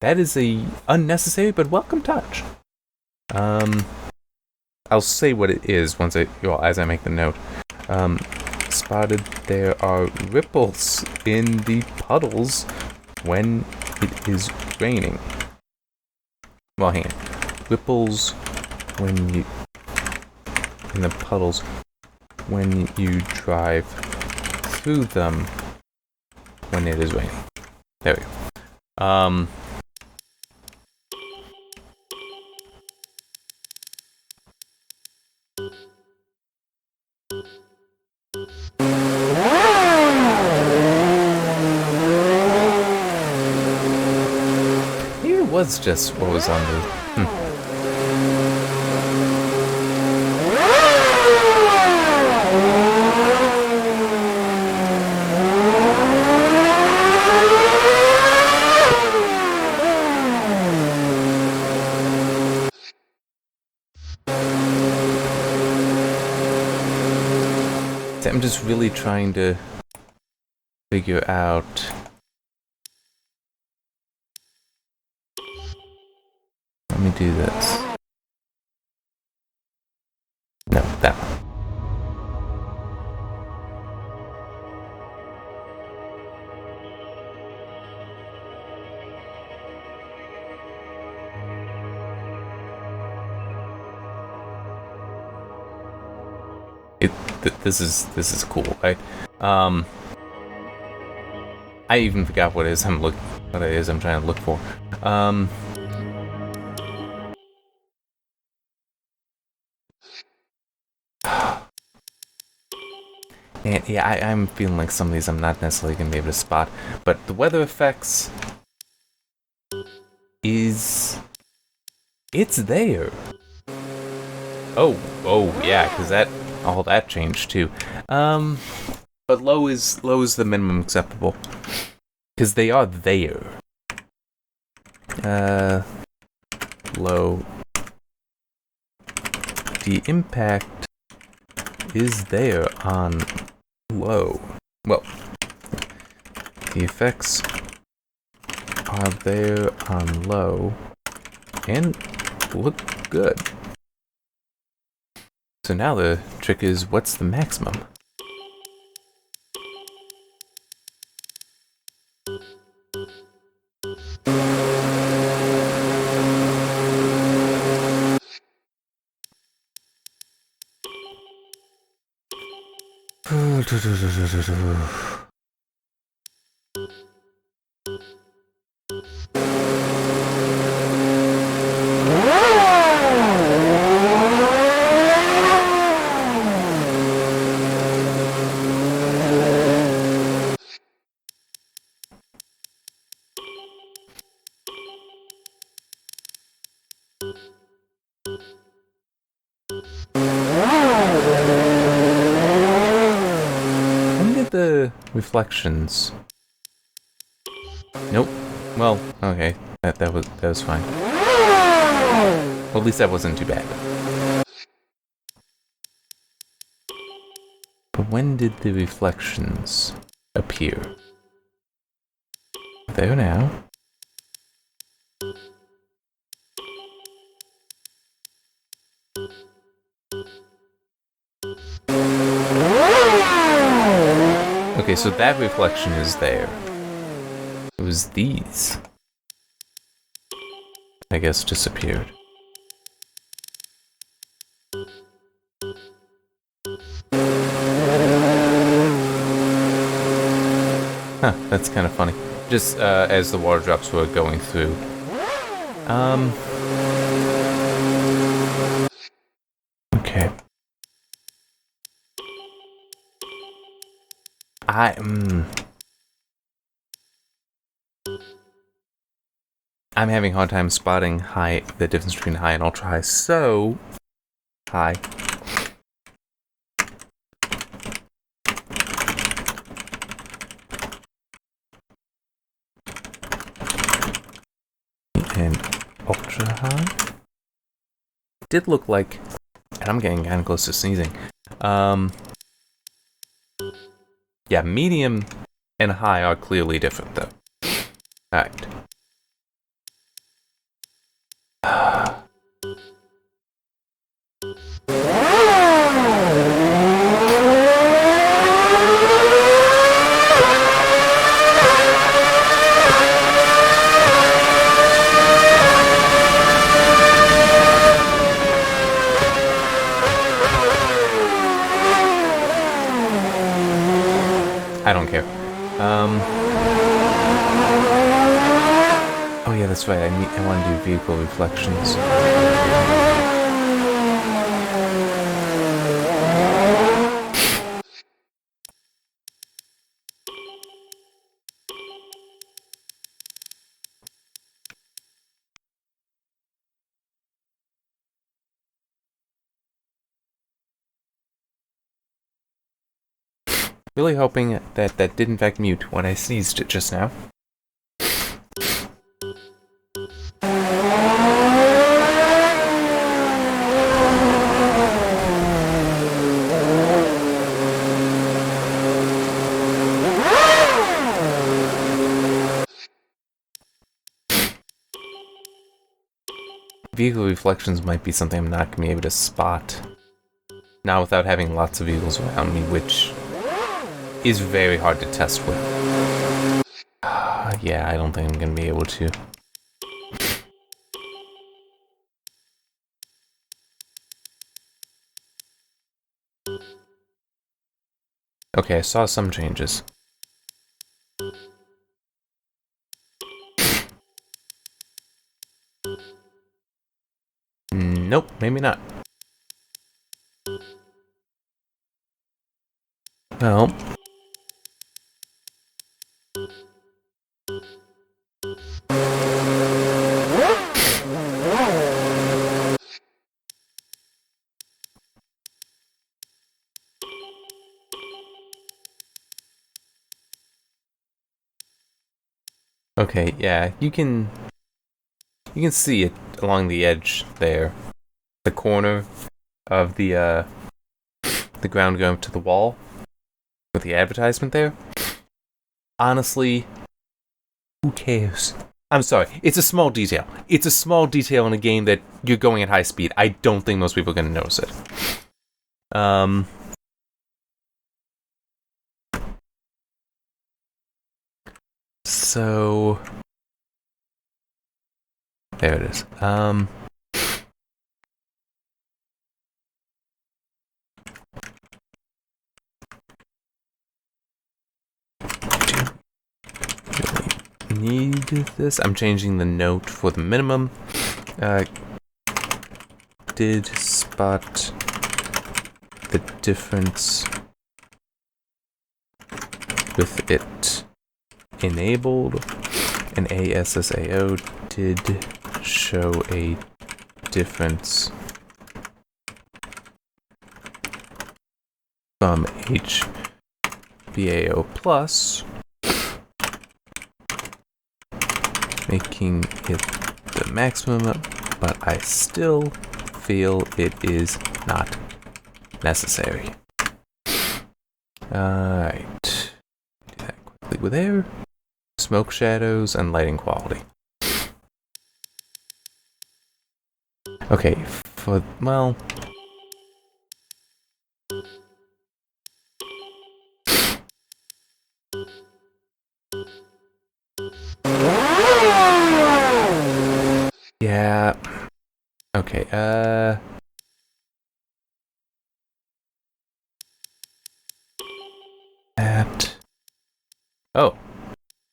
That is a unnecessary but welcome touch. I'll say what it is as I make the note. Spotted there are ripples in the puddles when it is raining. Well, hang on. Ripples in the puddles when you drive through them when it is raining. There we go. Here was just what was on the... I'm just really trying to figure out... let me do this. No, that one. This is cool. I even forgot what it is I'm trying to look for. And yeah, I'm feeling like some of these I'm not necessarily gonna be able to spot, but the weather effects it's there. Oh yeah, because all that changed too. But low is the minimum acceptable. Because they are there. Low. The impact is there on low. Well, the effects are there on low and look good. So now the trick is, what's the maximum? The reflections. Nope. Well, okay. That was fine. Well, at least that wasn't too bad. But when did the reflections appear? There now. Okay, so that reflection is there. It was these. I guess disappeared. Huh, that's kind of funny. Just as the water drops were going through. Okay. I'm having a hard time spotting the difference between high and ultra high. So, high. And ultra high. Did look like, and I'm getting kind of close to sneezing. Yeah, medium and high are clearly different though. Alright. I don't care. Oh yeah, that's right. I want to do vehicle reflections. Really hoping that did in fact mute when I sneezed just now. Vehicle reflections might be something I'm not going to be able to spot. Now without having lots of vehicles around me, which is very hard to test with. Yeah, I don't think I'm going to be able to. Okay, I saw some changes. Nope, maybe not. Well. Okay, yeah, you can see it along the edge there. The corner of the ground going up to the wall with the advertisement there. Honestly, who cares? I'm sorry, it's a small detail. It's a small detail in a game that you're going at high speed. I don't think most people are going to notice it. So there it is. Need this? I'm changing the note for the minimum. Did spot the difference with it enabled, and ASSAO did show a difference from HBAO plus, making it the maximum, but I still feel it is not necessary. Alright. Do that quickly with air. Smoke shadows and lighting quality. Okay, well... Yeah. Okay, Oh.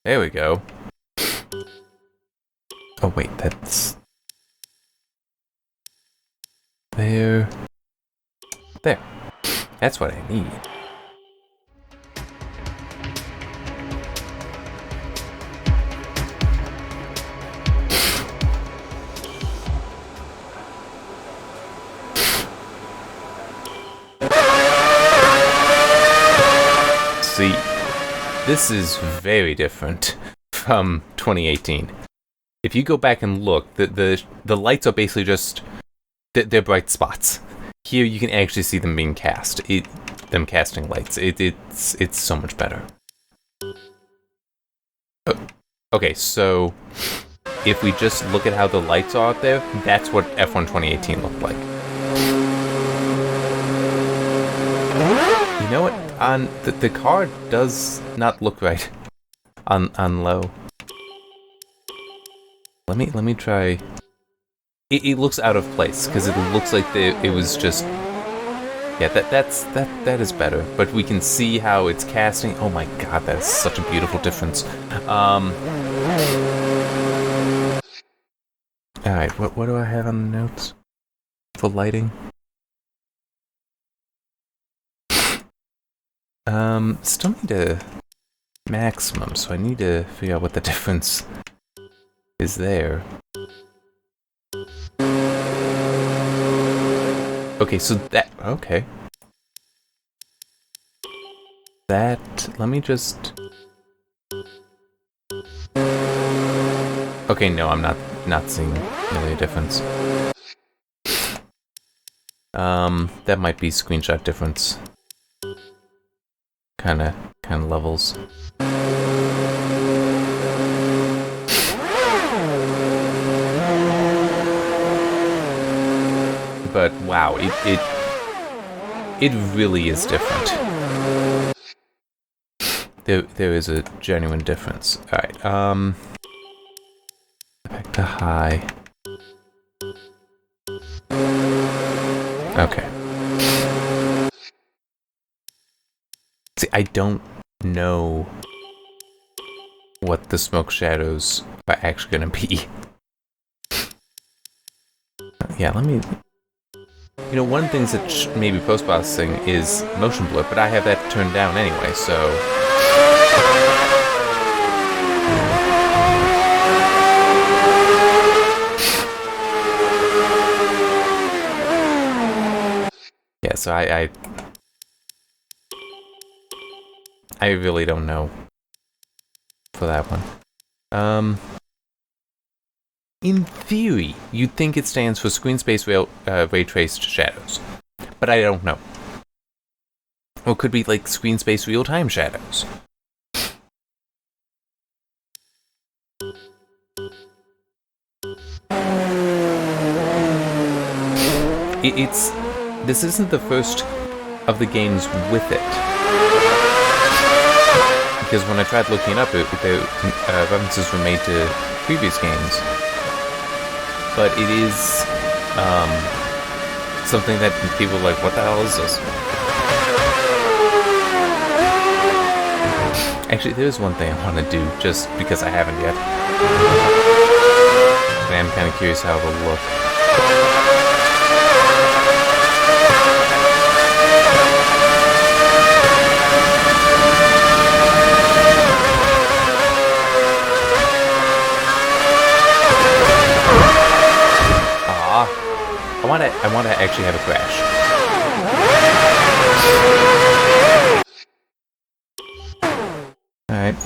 There we go. Oh wait, that's... There. That's what I need. this is very different from 2018. If you go back and look, the lights are basically just they're bright spots. Here you can actually see them being cast. Them casting lights. It's so much better. Okay, so if we just look at how the lights are out there, that's what F1 2018 looked like. You know what? On the car does not look right on low. Let me try. It looks out of place because it looks like it was just. Yeah, that is better. But we can see how it's casting. Oh my god, that is such a beautiful difference. Alright, what do I have on the notes for lighting? Still need a maximum, so I need to figure out what the difference is there. Okay, so okay. Let me just... Okay, no, I'm not seeing really a difference. That might be screenshot difference. Kinda levels. But wow, it really is different. There is a genuine difference. Alright, back to high. Okay. See, I don't know what the smoke shadows are actually gonna be. Yeah, let me... You know, one of the things that maybe post-processing is motion blur, but I have that turned down anyway, so... Yeah, so I really don't know for that one. In theory, you'd think it stands for screen space ray traced shadows, but I don't know. Or it could be like screen space real time shadows. This isn't the first of the games with it. Because when I tried looking it up, the references were made to previous games. But it is something that people are like, what the hell is this? Actually, there's one thing I want to do, just because I haven't yet. And I'm kind of curious how it'll look. I want to actually have a crash. Alright.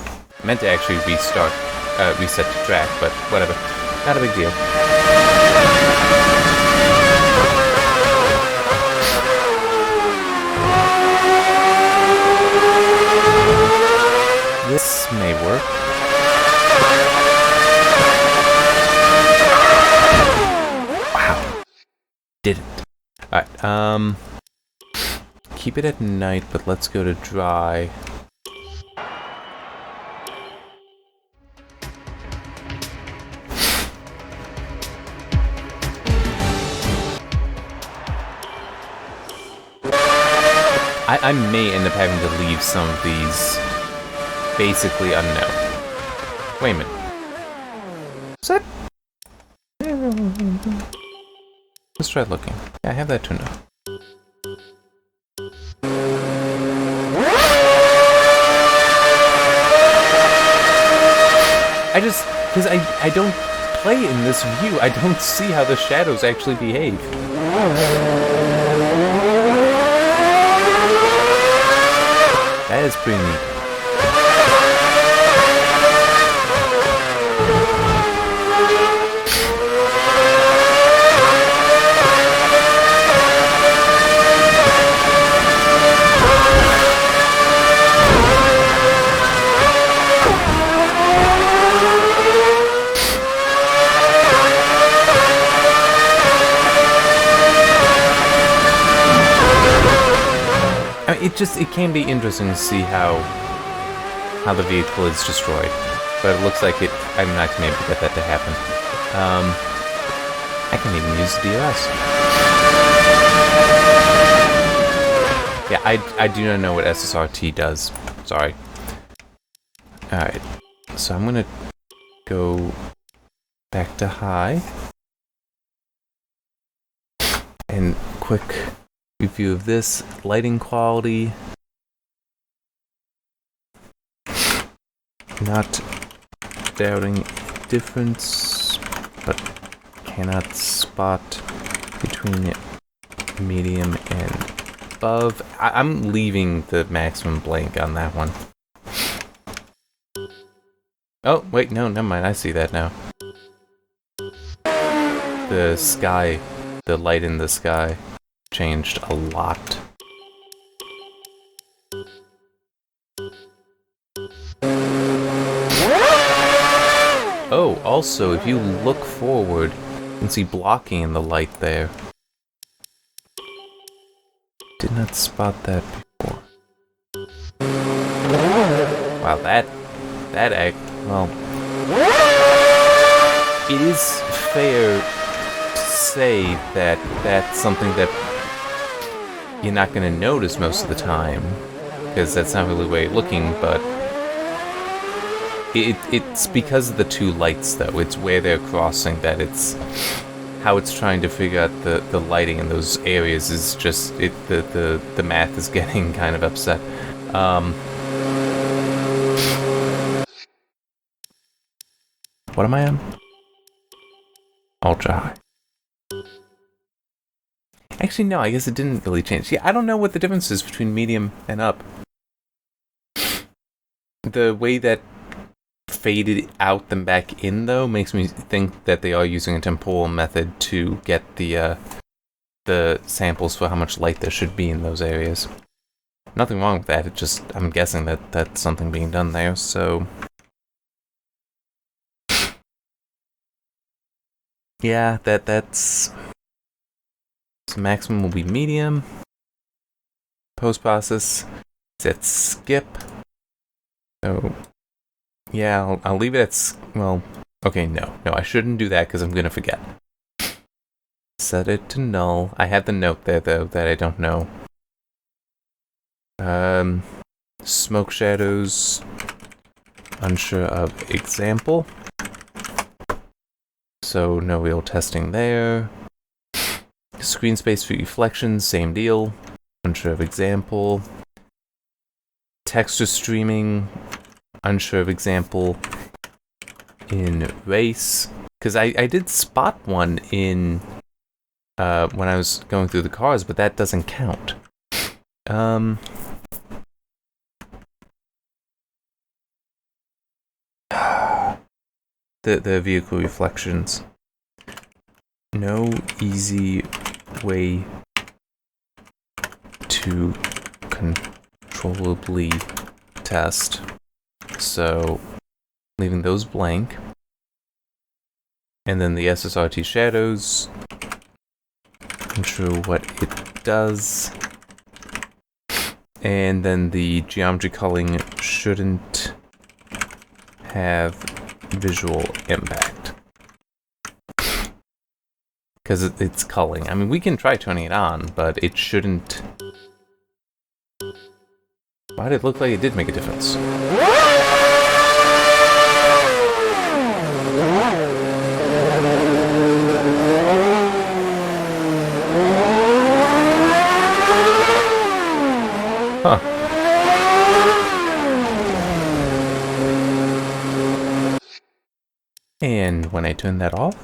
Meant to actually reset the track, but whatever. Not a big deal. This may work. Didn't. Alright, keep it at night, but let's go to dry. I may end up having to leave some of these basically unknown. Wait a minute. Is that... Let's try looking. Yeah, I have that turned on. Because I don't play in this view, I don't see how the shadows actually behave. That is pretty neat. it can be interesting to see how the vehicle is destroyed, but it looks like I'm not gonna be able to get that to happen. I can even use the DRS. Yeah, I do not know what SSRT does. Sorry. Alright, so I'm gonna go back to high. And quick review of this. Lighting quality. Not doubting difference, but cannot spot between medium and above. I'm leaving the maximum blank on that one. Oh, wait, no, never mind. I see that now. The sky, the light in the sky changed a lot. Oh, also, if you look forward, you can see blocking in the light there. Did not spot that before. Wow, that well, it is fair to say that that's something that you're not going to notice most of the time, because that's not really the way you're looking, but it's because of the two lights, though. It's where they're crossing that it's how it's trying to figure out the lighting in those areas is just the math is getting kind of upset. What am I on? Ultra high. Actually, no, I guess it didn't really change. Yeah, I don't know what the difference is between medium and up. The way that faded out then back in, though, makes me think that they are using a temporal method to get the samples for how much light there should be in those areas. Nothing wrong with that, it just, I'm guessing that that's something being done there, so... Yeah, that's... So maximum will be medium. Post-process is at skip. So... Yeah, I'll leave it at... Well, okay, no, I shouldn't do that because I'm gonna forget. Set it to null. I had the note there, though, that I don't know. Smoke shadows. Unsure of example. So no real testing there. Screen space for reflections, same deal. Unsure of example. Texture streaming. Unsure of example in race. Because I did spot one in when I was going through the cars, but that doesn't count. The vehicle reflections. No easy way to controllably test. So, leaving those blank. And then the SSRT shadows. I'm sure what it does. And then the geometry culling shouldn't have visual impact. Because it's culling. I mean, we can try turning it on, but it shouldn't... Why did it look like it did make a difference? Huh. And when I turn that off,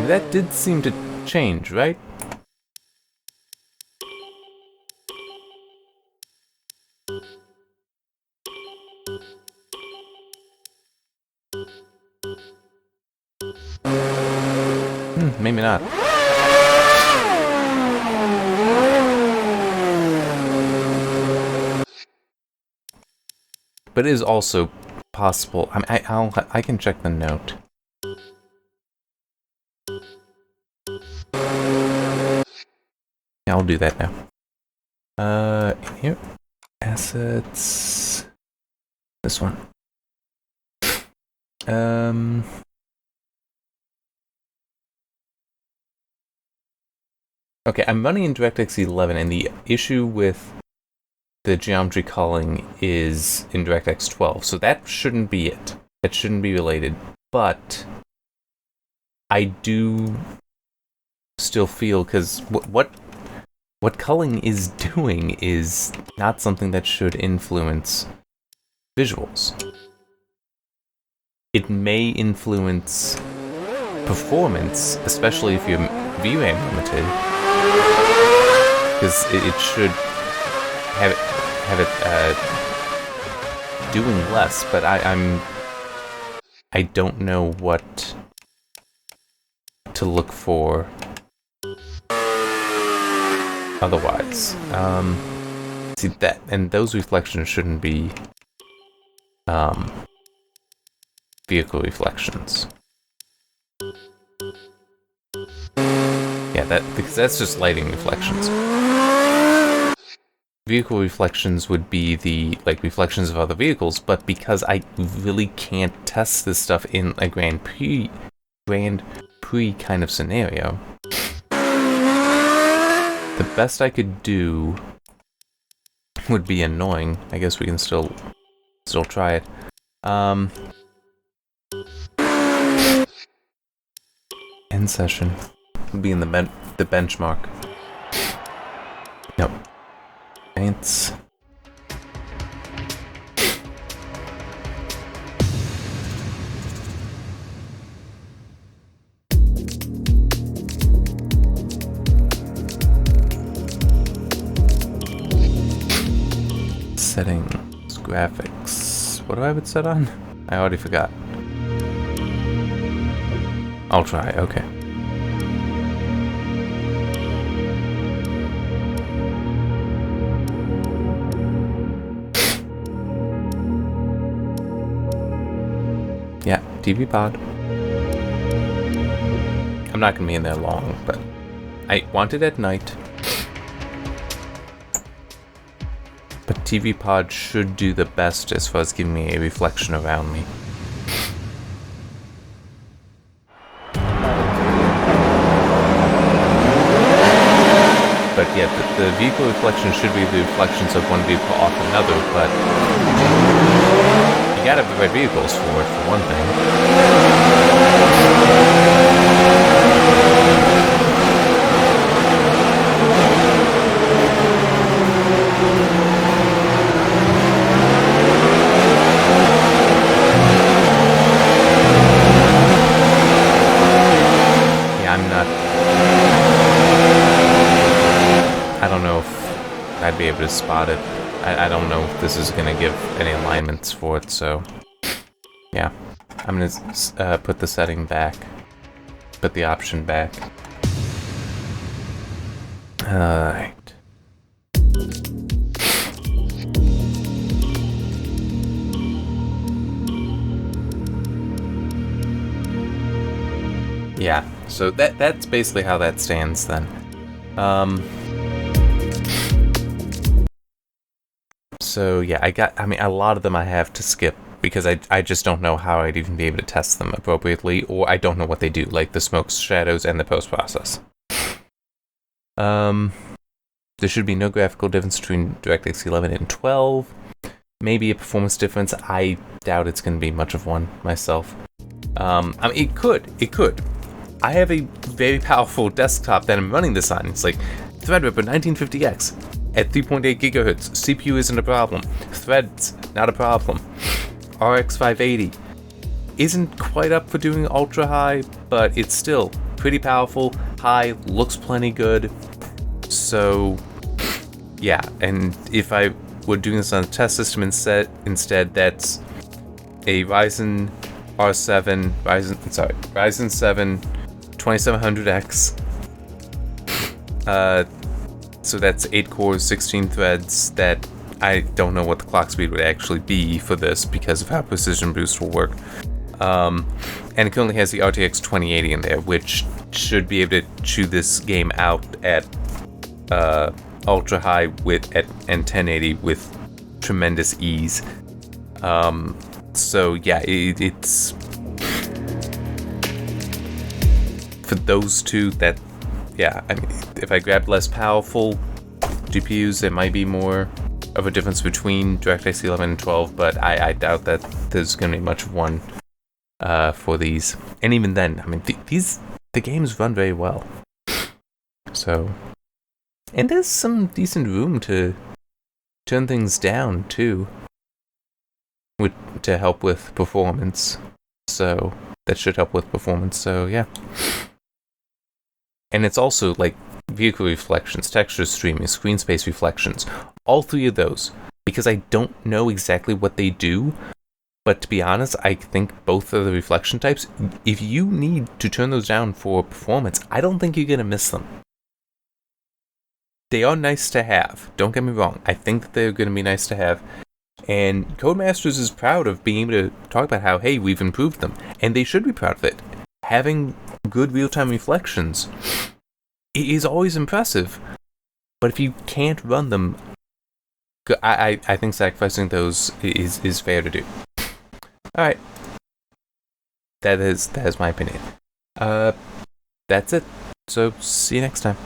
that did seem to change, right? Maybe not. but it is also possible. I can check the note. I'll do that now. Here, assets. This one. Okay, I'm running in DirectX 11, and the issue with the geometry culling is in DirectX 12, so that shouldn't be it. That shouldn't be related, but I do still feel, because what culling is doing is not something that should influence visuals. It may influence performance, especially if you're VRAM limited, because it should have it doing less. But I don't know what to look for otherwise. See that, and those reflections shouldn't be vehicle reflections. Yeah, because that's just lighting reflections. Vehicle reflections would be the reflections of other vehicles, but because I really can't test this stuff in a Grand Prix kind of scenario, the best I could do would be annoying. I guess we can still try it. End session would be in the benchmark. Nope. Science. Settings, graphics. What do I have it set on? I already forgot. I'll try, okay. Yeah, TV pod. I'm not gonna be in there long, but I want it at night. But TV pod should do the best as far as giving me a reflection around me. But yeah, the vehicle reflection should be the reflections of one vehicle off another, but you gotta have the right vehicles for it, for one thing. Yeah, I don't know if I'd be able to spot it. I don't know if this is going to give any alignments for it, so yeah. I'm going to put the setting back, put the option back. Alright. Yeah, so that's basically how that stands then. So yeah, a lot of them I have to skip because I just don't know how I'd even be able to test them appropriately, or I don't know what they do, like the smokes, shadows, and the post-process. There should be no graphical difference between DirectX 11 and 12. Maybe a performance difference. I doubt it's going to be much of one myself. It could. I have a very powerful desktop that I'm running this on. It's like Threadripper 1950X at 3.8 gigahertz. CPU isn't a problem. Threads, not a problem. RX 580 isn't quite up for doing ultra high, but it's still pretty powerful. High, looks plenty good. So, yeah, and if I were doing this on a test system instead, that's a Ryzen 7 2700X. So that's 8 cores, 16 threads that I don't know what the clock speed would actually be for this because of how Precision Boost will work. And it currently has the RTX 2080 in there, which should be able to chew this game out at ultra high and 1080 with tremendous ease. So yeah, it's for those two that, yeah, I mean, if I grabbed less powerful GPUs, there might be more of a difference between DirectX 11 and 12, but I doubt that there's going to be much of one for these. And even then, I mean, the games run very well. So, and there's some decent room to turn things down too, to help with performance. So that should help with performance. So yeah. And it's also like vehicle reflections, texture streaming, screen space reflections, all three of those. Because I don't know exactly what they do, but to be honest, I think both of the reflection types, if you need to turn those down for performance, I don't think you're going to miss them. They are nice to have, don't get me wrong. I think that they're going to be nice to have. And Codemasters is proud of being able to talk about how, hey, we've improved them. And they should be proud of it. Having good real-time reflections is always impressive. But if you can't run them, I think sacrificing those is fair to do. Alright. That is my opinion. That's it. So, see you next time.